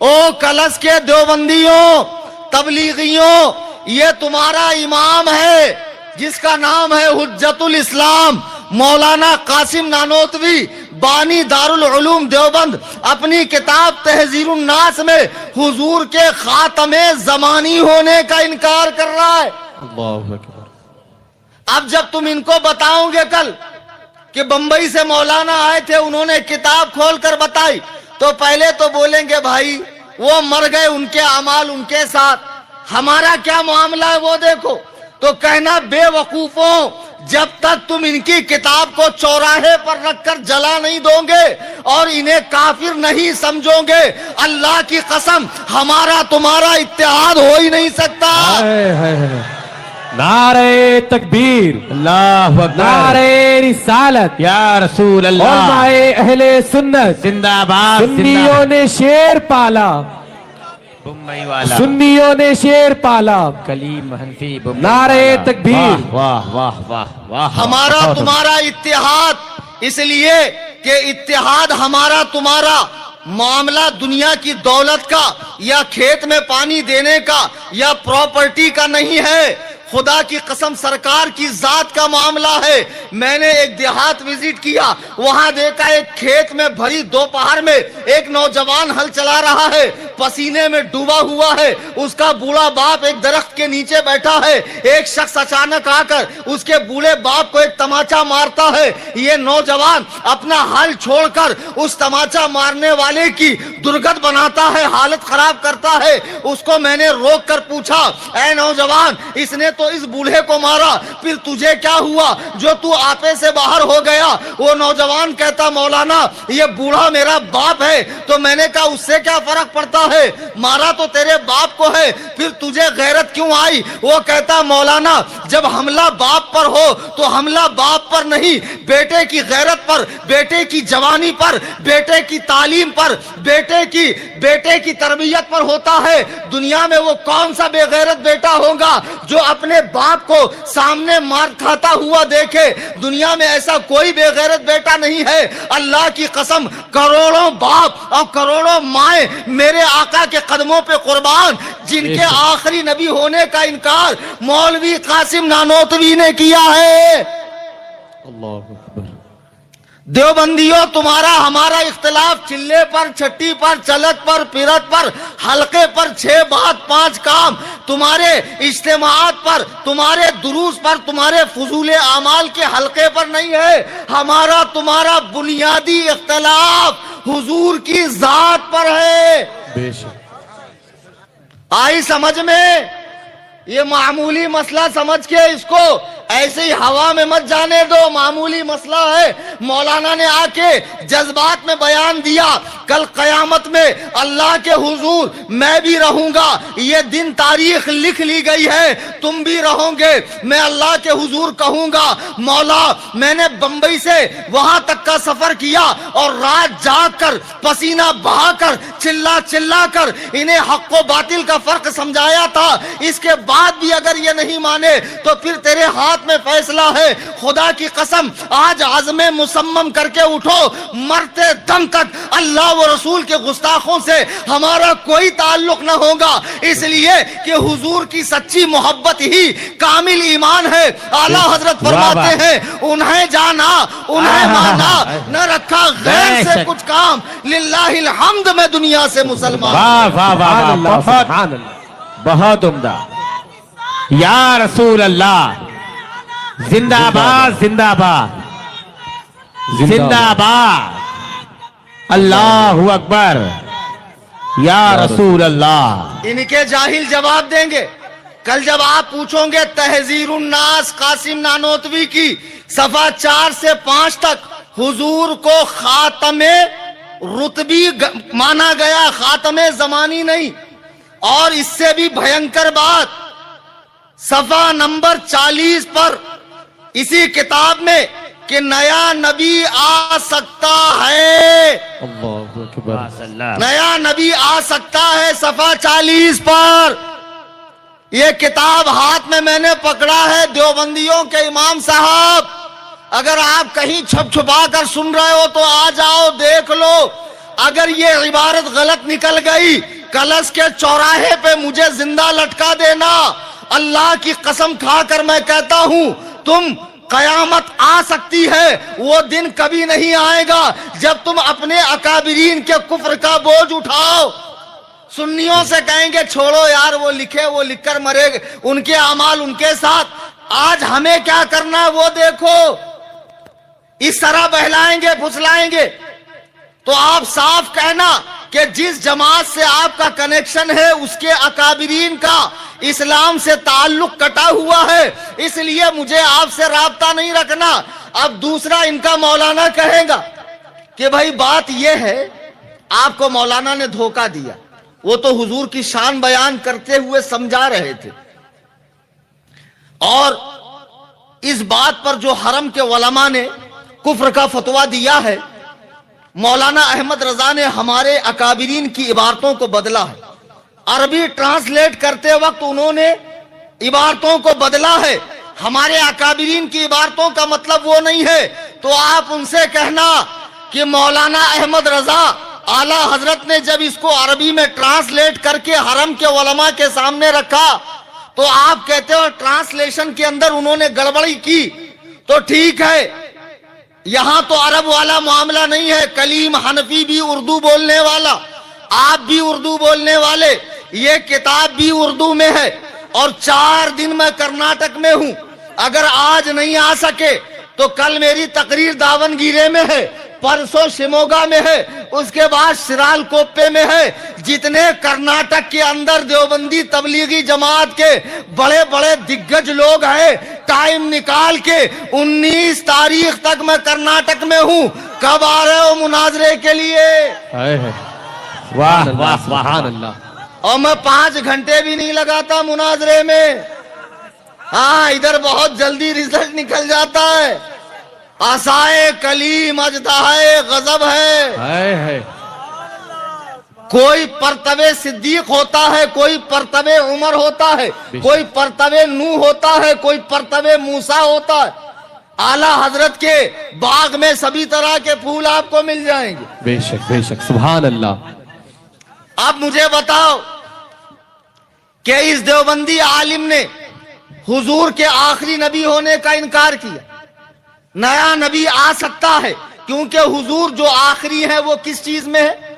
او کلس کے دیوبندیوں، تبلیغیوں، یہ تمہارا امام ہے جس کا نام ہے حجت الاسلام مولانا قاسم نانوتوی، بانی دارالعلوم دیوبند، اپنی کتاب تحذیر الناس میں حضور کے خاتم زمانی ہونے کا انکار کر رہا ہے۔ اللہ اکبر۔ اب جب تم ان کو بتاؤ گے کل کہ بمبئی سے مولانا آئے تھے، انہوں نے کتاب کھول کر بتائی، تو پہلے تو بولیں گے بھائی وہ مر گئے، ان کے اعمال ان کے ساتھ، ہمارا کیا معاملہ ہے وہ دیکھو۔ تو کہنا بے وقوفوں، جب تک تم ان کی کتاب کو چوراہے پر رکھ کر جلا نہیں دو گے اور انہیں کافر نہیں سمجھو گے، اللہ کی قسم ہمارا تمہارا اتحاد ہو ہی نہیں سکتا۔ نعرہ تکبیر، اللہ اکبر، نعرہ رسالت، یا رسول اللہ، علماء اہل سنت، زندہ باد، سنیوں نے شیر پالا، بمبئی والا، سنیوں نے شیر پالا، کلیم حنفی بمبئی نعرہ والا۔ تکبیر۔ واہ واہ واہ واہ، ہمارا تمہارا اتحاد، اس لیے کہ اتحاد ہمارا تمہارا معاملہ دنیا کی دولت کا یا کھیت میں پانی دینے کا یا پراپرٹی کا نہیں ہے، خدا کی قسم سرکار کی ذات کا معاملہ ہے۔ میں نے ایک دیہات وزٹ کیا، وہاں دیکھا ایک کھیت میں بھری دوپہر میں ایک نوجوان ہل چلا رہا ہے، پسینے میں ڈوبا ہوا ہے، اس کا بوڑھا باپ ایک درخت کے نیچے بیٹھا ہے، ایک شخص اچانک آ کر اس کے بوڑھے باپ کو ایک تماچا مارتا ہے، یہ نوجوان اپنا ہل چھوڑ کر اس تماچا مارنے والے کی درگت بناتا ہے، حالت خراب کرتا ہے۔ اس کو میں نے روک کر پوچھا، اے نوجوان، اس نے تو اس بوڑھے کو مارا، پھر تجھے کیا ہوا جو تو آپے سے باہر ہو گیا؟ وہ نوجوان کہتا مولانا یہ بوڑھا میرا باپ ہے۔ تو میں نے کہا اس سے کیا فرق پڑتا ہے، مارا تو تیرے باپ کو ہے، پھر تجھے غیرت کیوں آئی؟ وہ کہتا مولانا جب حملہ باپ پر ہو تو حملہ باپ پر نہیں، بیٹے کی غیرت پر، بیٹے کی جوانی پر، بیٹے کی تعلیم پر، بیٹے کی تربیت پر ہوتا ہے۔ دنیا میں وہ کون سا بے غیرت بیٹا ہوگا جو اپنے باپ کو سامنے مار کھاتا ہوا دیکھے؟ دنیا میں ایسا کوئی بے غیرت بیٹا نہیں ہے۔ اللہ کی قسم کروڑوں باپ اور کروڑوں مائیں میرے آقا کے قدموں پہ قربان، جن کے آخری نبی ہونے کا انکار مولوی قاسم نانوتوی نے کیا ہے۔ اللہ اکبر۔ دیوبندیوں تمہارا ہمارا اختلاف چلے پر چھٹی پر چلت پر پیرت پر حلقے پر 6 بات 5 کام تمہارے اجتماعات پر تمہارے دروس پر تمہارے فضول اعمال کے حلقے پر نہیں ہے. ہمارا تمہارا بنیادی اختلاف حضور کی ذات پر ہے. بے شک. آئی سمجھ میں؟ یہ معمولی مسئلہ سمجھ کے اس کو ایسے ہی ہوا میں مت جانے دو. معمولی مسئلہ ہے. مولانا نے آ کے جذبات میں بیان دیا کل قیامت میں اللہ کے حضور میں بھی رہوں گا. یہ دن تاریخ لکھ لی گئی ہے, تم بھی رہو گے. میں اللہ کے حضور کہوں گا مولا میں نے بمبئی سے وہاں تک کا سفر کیا اور رات جاگ کر پسینہ بہا کر چلا چلا کر انہیں حق و باطل کا فرق سمجھایا تھا. اس کے بعد بھی اگر یہ نہیں مانے تو پھر تیرے ہاتھ میں فیصلہ ہے. خدا کی قسم آج عزم مصمم کر کے اٹھو. مرتے دم تک اللہ و رسول کے گستاخوں سے ہمارا کوئی تعلق نہ ہوگا, اس لیے کہ حضور کی سچی محبت ہی کامل ایمان ہے. اعلیٰ حضرت فرماتے ہیں انہیں جانا انہیں مانا نہ رکھا غیر سے کچھ کام. للہ الحمد میں دنیا سے مسلمان. واہ واہ واہ واہ, بہت عمدہ. یا رسول اللہ زندہ باد زندہ باد زندہ باد. اللہ اکبر. یا رسول اللہ. ان کے جاہل جواب دیں گے. کل جب آپ پوچھو گے تحذیر الناس قاسم نانوتوی کی صفحہ 4 سے 5 تک حضور کو خاتم رتبی مانا گیا, خاتم زمانی نہیں. اور اس سے بھی بھینکر بات صفحہ نمبر 40 پر اسی کتاب میں کہ نیا نبی آ سکتا ہے. اللہ اکبر. نیا نبی آ سکتا ہے صفحہ 40 پر. یہ کتاب ہاتھ میں نے پکڑا ہے. دیوبندیوں کے امام صاحب اگر آپ کہیں چھپ چھپا کر سن رہے ہو تو آ جاؤ دیکھ لو. اگر یہ عبارت غلط نکل گئی کلش کے چوراہے پہ مجھے زندہ لٹکا دینا. اللہ کی قسم کھا کر میں کہتا ہوں تم قیامت آ سکتی ہے. وہ دن کبھی نہیں آئے گا جب تم اپنے اکابرین کے کفر کا بوجھ اٹھاؤ. سنیوں سے کہیں گے چھوڑو یار وہ لکھے وہ لکھ کر مرے گے, ان کے اعمال ان کے ساتھ. آج ہمیں کیا کرنا ہے وہ دیکھو. اس طرح بہلائیں گے پھسلائیں گے تو آپ صاف کہنا کہ جس جماعت سے آپ کا کنیکشن ہے اس کے اکابرین کا اسلام سے تعلق کٹا ہوا ہے, اس لیے مجھے آپ سے رابطہ نہیں رکھنا. اب دوسرا ان کا مولانا کہے گا کہ بھائی بات یہ ہے آپ کو مولانا نے دھوکہ دیا. وہ تو حضور کی شان بیان کرتے ہوئے سمجھا رہے تھے. اور اس بات پر جو حرم کے علماء نے کفر کا فتویٰ دیا ہے, مولانا احمد رضا نے ہمارے اکابرین کی عبارتوں کو بدلا ہے. عربی ٹرانسلیٹ کرتے وقت انہوں نے عبارتوں کو بدلا ہے. ہمارے اکابرین کی عبارتوں کا مطلب وہ نہیں ہے. تو آپ ان سے کہنا کہ مولانا احمد رضا اعلیٰ حضرت نے جب اس کو عربی میں ٹرانسلیٹ کر کے حرم کے علماء کے سامنے رکھا تو آپ کہتے ہو ٹرانسلیشن کے اندر انہوں نے گڑبڑی کی. تو ٹھیک ہے, یہاں تو عرب والا معاملہ نہیں ہے. کلیم حنفی بھی اردو بولنے والا, آپ بھی اردو بولنے والے, یہ کتاب بھی اردو میں ہے. اور 4 دن میں کرناٹک میں ہوں. اگر آج نہیں آ سکے تو کل میری تقریر داونگیرے میں ہے, پرسوں شموگا میں ہے, اس کے بعد شرال کوپے میں ہے. جتنے کرناٹک کے اندر دیوبندی تبلیغی جماعت کے بڑے بڑے دگج لوگ ہیں, ٹائم نکال کے 19 تاریخ تک میں کرناٹک میں ہوں. کب آ رہے ہو مناظرے کے لیے؟ واہ واہ سبحان اللہ. اور میں 5 گھنٹے بھی نہیں لگاتا مناظرے میں. ہاں ادھر بہت جلدی رزلٹ نکل جاتا ہے. عصائے کلیم اجدہائے غضب ہے. کوئی پرتبے صدیق ہوتا ہے, کوئی پرتبے عمر ہوتا ہے, کوئی پرتبے نوح ہوتا ہے, کوئی پرتبے موسیٰ ہوتا ہے. اعلیٰ حضرت کے باغ میں سبھی طرح کے پھول آپ کو مل جائیں گے. بے شک بے شک سبحان اللہ. اب مجھے بتاؤ کہ اس دیوبندی عالم نے حضور کے آخری نبی ہونے کا انکار کیا. نیا نبی آ سکتا ہے, کیونکہ حضور جو آخری ہے وہ کس چیز میں ہے؟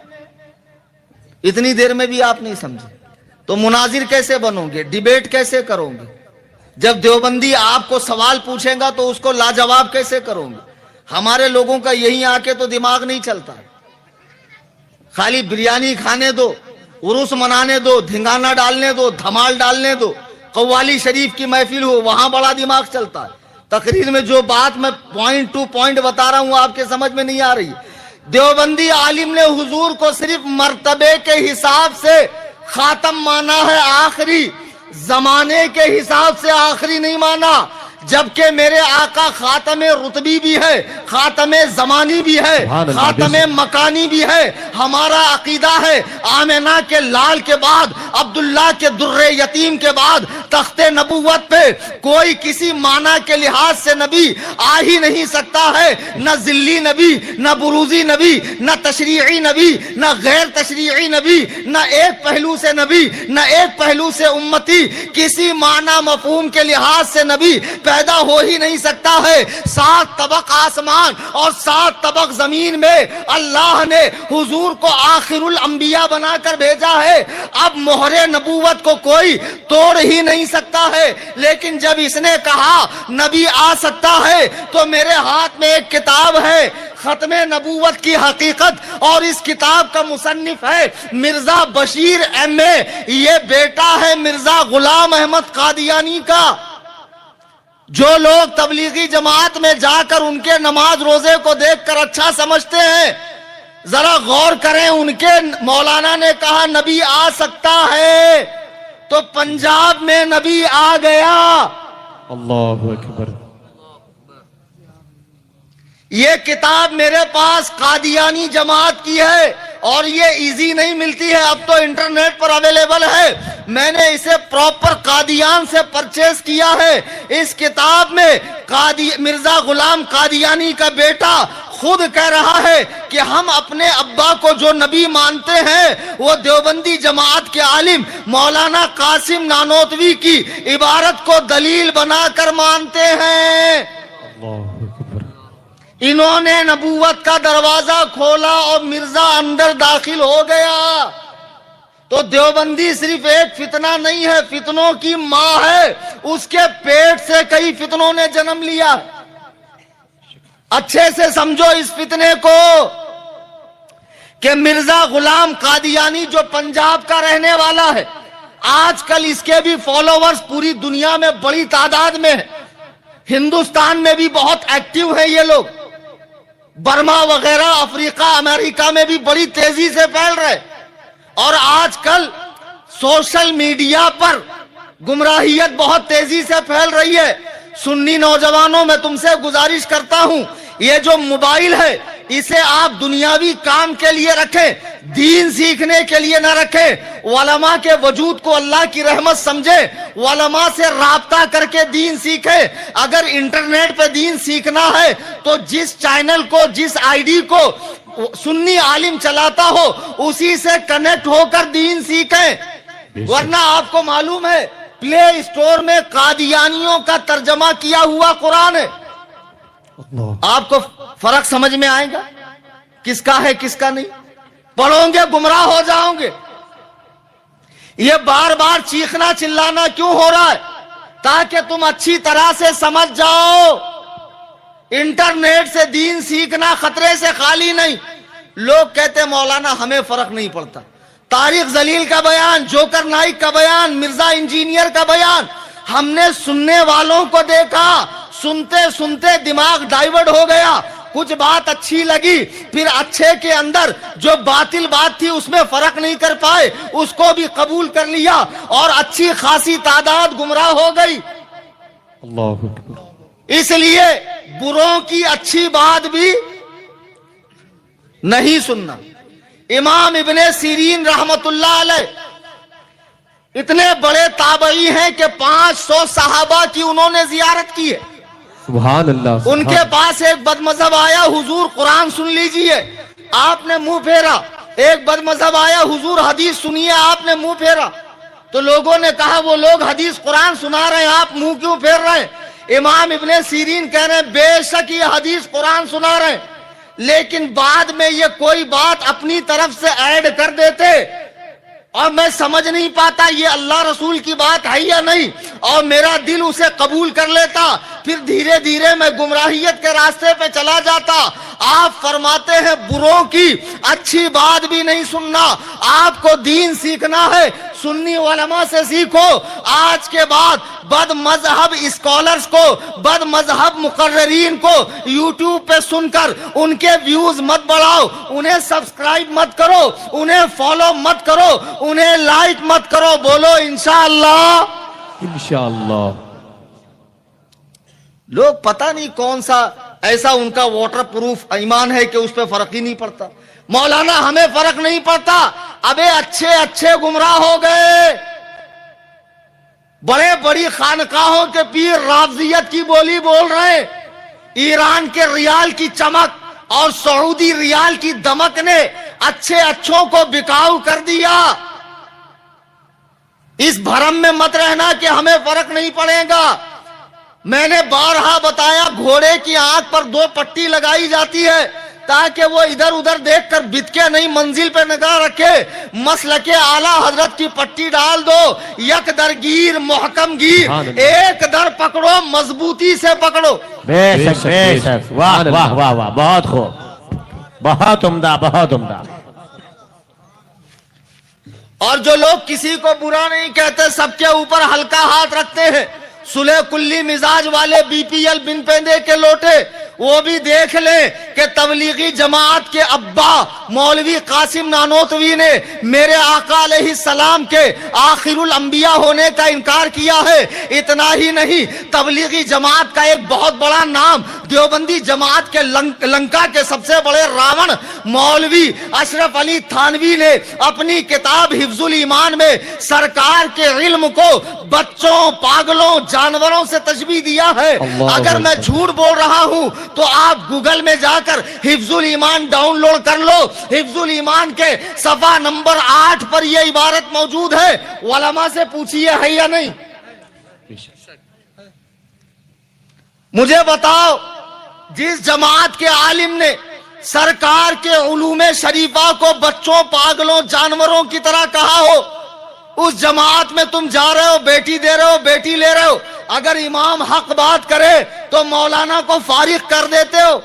اتنی دیر میں بھی آپ نہیں سمجھے تو مناظر کیسے بنو گے، ڈیبیٹ کیسے کرو گے؟ جب دیوبندی آپ کو سوال پوچھیں گا تو اس کو لاجواب کیسے کرو گے؟ ہمارے لوگوں کا یہی آ کے تو دماغ نہیں چلتا، خالی بریانی کھانے دو، عرس منانے دو، دھنگانا ڈالنے دو، دھمال ڈالنے دو، قوالی شریف کی محفل ہو وہاں بڑا دماغ چلتا ہے۔ تقریر میں جو بات میں پوائنٹ ٹو پوائنٹ بتا رہا ہوں آپ کے سمجھ میں نہیں آ رہی۔ دیوبندی عالم نے حضور کو صرف مرتبے کے حساب سے خاتم مانا ہے، آخری، زمانے کے حساب سے آخری نہیں مانا، جبکہ میرے آقا خاتم رتبی بھی ہے، خاتم زمانی بھی ہے، خاتم مکانی بھی ہے۔ ہمارا عقیدہ ہے آمنہ کے لال کے بعد، عبداللہ کے در یتیم کے بعد تخت نبوت پہ کوئی کسی معنی کے لحاظ سے نبی آ ہی نہیں سکتا ہے، نہ ذلی نبی، نہ بروزی نبی، نہ تشریعی نبی، نہ غیر تشریعی نبی، نہ ایک پہلو سے نبی، نہ ایک پہلو سے امتی، کسی معنی مفہوم کے لحاظ سے نبی پیدا ہو ہی نہیں سکتا ہے۔ 7 طبق آسمان اور 7 طبق زمین میں اللہ نے حضور کو آخر الانبیاء بنا کر بھیجا ہے۔ اب مہر نبوت کو کوئی توڑ ہی نہیں سکتا ہے، لیکن جب اس نے کہا نبی آ سکتا ہے تو میرے ہاتھ میں ایک کتاب ہے ختم نبوت کی حقیقت، اور اس کتاب کا مصنف ہے مرزا بشیر ایم اے، یہ بیٹا ہے مرزا غلام احمد قادیانی کا۔ جو لوگ تبلیغی جماعت میں جا کر ان کے نماز روزے کو دیکھ کر اچھا سمجھتے ہیں، ذرا غور کریں، ان کے مولانا نے کہا نبی آ سکتا ہے تو پنجاب میں نبی آ گیا۔ اللہ اکبر۔ یہ کتاب میرے پاس قادیانی جماعت کی ہے اور یہ ایزی نہیں ملتی ہے، اب تو انٹرنیٹ پر اویلیبل ہے۔ میں نے اسے پراپر قادیان سے پرچیز کیا ہے۔ اس کتاب میں مرزا غلام قادیانی کا بیٹا خود کہہ رہا ہے کہ ہم اپنے ابا کو جو نبی مانتے ہیں وہ دیوبندی جماعت کے عالم مولانا قاسم نانوتوی کی عبارت کو دلیل بنا کر مانتے ہیں۔ انہوں نے نبوت کا دروازہ کھولا اور مرزا اندر داخل ہو گیا۔ تو دیوبندی صرف ایک فتنہ نہیں ہے، فتنوں کی ماں ہے، اس کے پیٹ سے کئی فتنوں نے جنم لیا۔ اچھے سے سمجھو اس فتنے کو کہ مرزا غلام قادیانی جو پنجاب کا رہنے والا ہے، آج کل اس کے بھی فالوورز پوری دنیا میں بڑی تعداد میں ہیں، ہندوستان میں بھی بہت ایکٹیو ہیں یہ لوگ، برما وغیرہ افریقہ امریکہ میں بھی بڑی تیزی سے پھیل رہے، اور آج کل سوشل میڈیا پر گمراہیت بہت تیزی سے پھیل رہی ہے۔ سنی نوجوانوں میں تم سے گزارش کرتا ہوں، یہ جو موبائل ہے اسے آپ دنیاوی کام کے لیے رکھیں، دین سیکھنے کے لیے نہ رکھیں۔ علماء کے وجود کو اللہ کی رحمت سمجھیں، علماء سے رابطہ کر کے دین سیکھیں۔ اگر انٹرنیٹ پہ دین سیکھنا ہے تو جس چینل کو، جس آئی ڈی کو سنی عالم چلاتا ہو اسی سے کنیکٹ ہو کر دین سیکھیں، ورنہ آپ کو معلوم ہے پلے اسٹور میں قادیانیوں کا ترجمہ کیا ہوا قرآن ہے۔ آپ کو فرق سمجھ میں آئے گا کس کا ہے کس کا نہیں؟ پڑھو گے گمراہ ہو جاؤ گے۔ یہ بار بار چیخنا چلانا کیوں ہو رہا ہے؟ تاکہ تم اچھی طرح سے سمجھ جاؤ، انٹرنیٹ سے دین سیکھنا خطرے سے خالی نہیں۔ لوگ کہتے مولانا ہمیں فرق نہیں پڑتا، طارق ذلیل کا بیان، جوکر نائک کا بیان، مرزا انجینئر کا بیان، ہم نے سننے والوں کو دیکھا، سنتے سنتے دماغ ڈائیورٹ ہو گیا، کچھ بات اچھی لگی، پھر اچھے کے اندر جو باطل بات تھی اس میں فرق نہیں کر پائے، اس کو بھی قبول کر لیا اور اچھی خاصی تعداد گمراہ ہو گئی۔ اللہ اکبر۔ اس لیے بروں کی اچھی بات بھی نہیں سننا۔ امام ابن سیرین رحمت اللہ علیہ اتنے بڑے تابعی ہیں کہ 500 صحابہ کی انہوں نے زیارت کی ہے۔ سبحان اللہ۔ ان کے پاس ایک بد مذہب آیا، حضور قرآن سن لیجئے، آپ نے منہ پھیرا۔ ایک بد مذہب آیا، حضور حدیث سنیے، آپ نے منہ پھیرا۔ تو لوگوں نے کہا وہ لوگ حدیث قرآن سنا رہے ہیں، آپ منہ کیوں پھیر رہے ہیں؟ امام ابن سیرین کہہ رہے ہیں بے شک یہ حدیث قرآن سنا رہے ہیں، لیکن بعد میں یہ کوئی بات اپنی طرف سے ایڈ کر دیتے اور میں سمجھ نہیں پاتا یہ اللہ رسول کی بات ہے یا نہیں، اور میرا دل اسے قبول کر لیتا، پھر دھیرے دھیرے میں گمراہیت کے راستے پہ چلا جاتا۔ آپ فرماتے ہیں بروں کی اچھی بات بھی نہیں سننا، آپ کو دین سیکھنا ہے سنی علماء سے سیکھو۔ آج کے بعد بد مذہب اسکالرز کو، بد مذہب مقررین کو یوٹیوب پہ سن کر ان کے ویوز مت بڑھاؤ، انہیں سبسکرائب مت کرو، انہیں فالو مت کرو، انہیں لائک مت کرو، بولو انشاءاللہ۔ انشاءاللہ۔ لوگ پتہ نہیں کون سا ایسا ان کا واٹر پروف ایمان ہے کہ اس پہ فرق ہی نہیں پڑتا۔ مولانا ہمیں فرق نہیں پڑتا، ابے اچھے اچھے گمراہ ہو گئے، بڑے بڑی خانقاہوں کے پیر رافضیت کی بولی بول رہے ہیں۔ ایران کے ریال کی چمک اور سعودی ریال کی دمک نے اچھے اچھوں کو بکاؤ کر دیا۔ اس بھرم میں مت رہنا کہ ہمیں فرق نہیں پڑے گا۔ میں نے بارہا بتایا گھوڑے کی آنکھ پر 2 پٹی لگائی جاتی ہے تاکہ وہ ادھر ادھر دیکھ کر بتکے نہیں، منزل پہ نگاہ رکھے۔ مسلک اعلیٰ حضرت کی پٹی ڈال دو، یک در گیر محکم گیر، ایک در پکڑو مضبوطی سے پکڑو۔ بے شک بے شک، واہ واہ واہ واہ، بہت خوب، بہت عمدہ بہت عمدہ۔ اور جو لوگ کسی کو برا نہیں کہتے، سب کے اوپر ہلکا ہاتھ رکھتے ہیں، سلح کلی مزاج والے بی پی ایل بن پیندے کے لوٹے، وہ بھی دیکھ لیں کہ تبلیغی جماعت کے ابا مولوی قاسم نانوتوی نے میرے آقا علیہ السلام کے آخر الانبیاء ہونے کا انکار کیا ہے۔ اتنا ہی نہیں، تبلیغی جماعت کا ایک بہت بڑا نام، دیوبندی جماعت کے لنکا کے سب سے بڑے راون مولوی اشرف علی تھانوی نے اپنی کتاب حفظ الایمان میں سرکار کے علم کو بچوں، پاگلوں، جانوروں سے تشبیہ دیا ہے۔ اگر میں جھوٹ بول رہا ہوں تو آپ گوگل میں جا کر حفظ الایمان ڈاؤن لوڈ کر لو۔ حفظ الایمان کے صفحہ نمبر 8 پر یہ عبارت موجود ہے، علماء سے پوچھئے ہے یا نہیں؟ مجھے بتاؤ، جس جماعت کے عالم نے سرکار کے علوم شریفہ کو بچوں، پاگلوں، جانوروں کی طرح کہا ہو، اس جماعت میں تم جا رہے ہو، بیٹی دے رہے ہو، بیٹی لے رہے ہو، اگر امام حق بات کرے تو مولانا کو فارغ کر دیتے ہو۔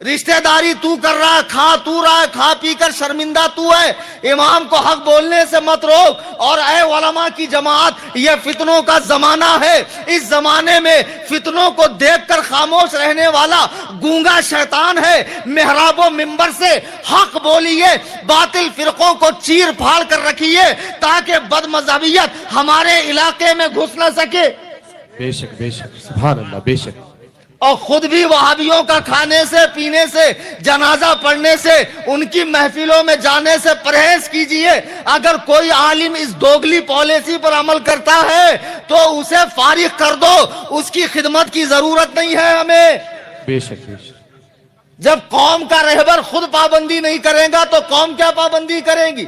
رشتہ داری تو کر رہا ہے، کھا تو رہا ہے، کھا پی کر شرمندہ تو ہے، امام کو حق بولنے سے مت روک۔ اور اے علماء کی جماعت، یہ فتنوں کا زمانہ ہے، اس زمانے میں فتنوں کو دیکھ کر خاموش رہنے والا گونگا شیطان ہے۔ محراب و منبر سے حق بولیے، باطل فرقوں کو چیر پھاڑ کر رکھیے تاکہ بد مذہبیت ہمارے علاقے میں گھس نہ سکے۔ بے شک بے شک، سبحان اللہ، بے شک۔ اور خود بھی وہابیوں کا کھانے سے، پینے سے، جنازہ پڑھنے سے، ان کی محفلوں میں جانے سے پرہیز کیجئے۔ اگر کوئی عالم اس دوگلی پالیسی پر عمل کرتا ہے تو اسے فارغ کر دو، اس کی خدمت کی ضرورت نہیں ہے ہمیں۔ بے شک بے شک۔ جب قوم کا رہبر خود پابندی نہیں کرے گا تو قوم کیا پابندی کرے گی؟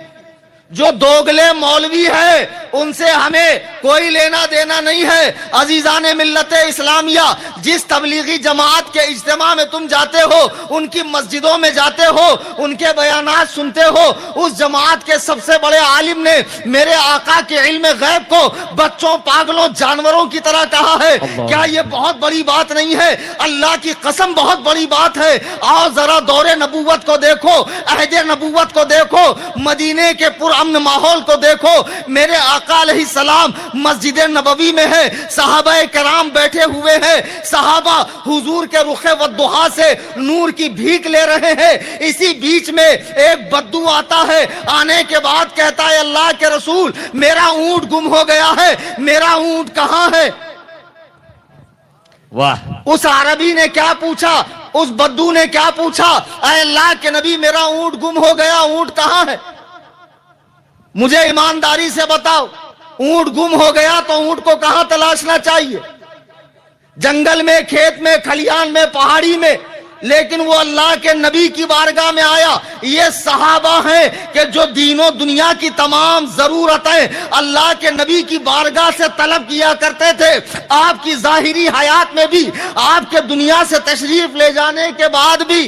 جو دوگلے مولوی ہے ان سے ہمیں کوئی لینا دینا نہیں ہے۔ عزیزان ملت اسلامیہ، جس تبلیغی جماعت کے اجتماع میں تم جاتے ہو، ان کی مسجدوں میں جاتے ہو، ان کے بیانات سنتے ہو، اس جماعت کے سب سے بڑے عالم نے میرے آقا کے علم غیب کو بچوں، پاگلوں، جانوروں کی طرح کہا ہے۔ کیا یہ بہت بڑی بات نہیں ہے؟ اللہ کی قسم بہت بڑی بات ہے۔ آؤ ذرا دور نبوت کو دیکھو، عہد نبوت کو دیکھو، مدینے کے امن ماحول کو دیکھو۔ میرے آقا علیہ السلام مسجد نبوی میں ہے، صحابہ کرام بیٹھے ہوئے ہیں، صحابہ حضور کے رخ والضحا سے نور کی بھیک لے رہے ہیں۔ اسی بیچ میں ایک بدو آتا ہے، آنے کے بعد کہتا ہے اللہ کے رسول میرا اونٹ گم ہو گیا ہے، میرا اونٹ کہاں ہے؟ واہ! اس عربی نے کیا پوچھا؟ اس بدو نے کیا پوچھا؟ اے اللہ کے نبی میرا اونٹ گم ہو گیا، اونٹ کہاں ہے؟ مجھے ایمانداری سے بتاؤ، اونٹ گم ہو گیا تو اونٹ کو کہاں تلاشنا چاہیے؟ جنگل میں، کھیت میں، کھلیان میں، پہاڑی میں؟ لیکن وہ اللہ کے نبی کی بارگاہ میں آیا۔ یہ صحابہ ہیں کہ جو دین و دنیا کی تمام ضرورتیں اللہ کے نبی کی بارگاہ سے طلب کیا کرتے تھے۔ آپ کی ظاہری حیات میں بھی، آپ کے دنیا سے تشریف لے جانے کے بعد بھی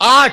8।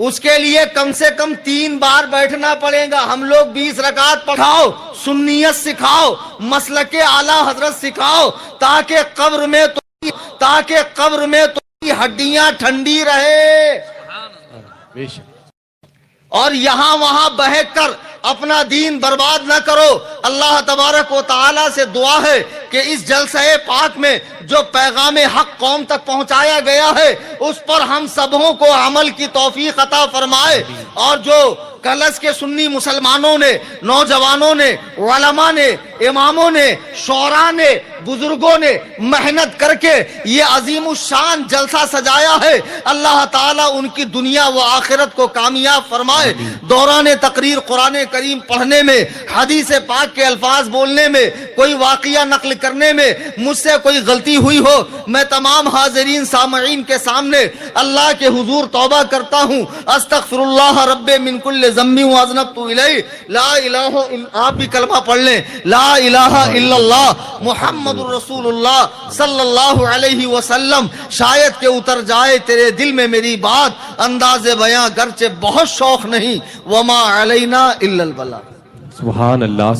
اس کے لیے کم سے کم 3 بار بیٹھنا پڑے گا. ہم لوگ 20 رکعت پڑھاؤ, سنیت سکھاؤ, مسلک اعلی حضرت سکھاؤ, تاکہ قبر میں تو ہڈیاں ٹھنڈی رہے, بے شک. اور یہاں وہاں بہک کر اپنا دین برباد نہ کرو. اللہ تبارک و تعالی سے دعا ہے کہ اس جلسہ پاک میں جو پیغام حق قوم تک پہنچایا گیا ہے اس پر ہم سبوں کو عمل کی توفیق عطا فرمائے, اور جو کلس کے سنی مسلمانوں نے, نوجوانوں نے, علماء نے, اماموں نے, شعراء نے, بزرگوں نے محنت کر کے یہ عظیم الشان جلسہ سجایا ہے, اللہ تعالیٰ ان کی دنیا و آخرت کو کامیاب فرمائے. دوران تقریر قرآن کریم پڑھنے میں, حدیث پاک کے الفاظ بولنے میں, کوئی واقعہ نقل کرنے میں مجھ سے کوئی غلطی ہوئی ہو, میں تمام حاضرین سامعین کے سامنے اللہ کے حضور توبہ کرتا ہوں. استغفر اللہ رب من کل ذنب واذنبت الیہ. لا الہ الا, آپ بھی کلمہ پڑھ لیں, لا الہ الا اللہ محمد رسول اللہ صلی اللہ علیہ وسلم. شاید کہ اتر جائے تیرے دل میں میری بات, انداز بیاں گرچہ بہت شوق نہیں, وما علینا الا البلاغ. سبحان اللہ.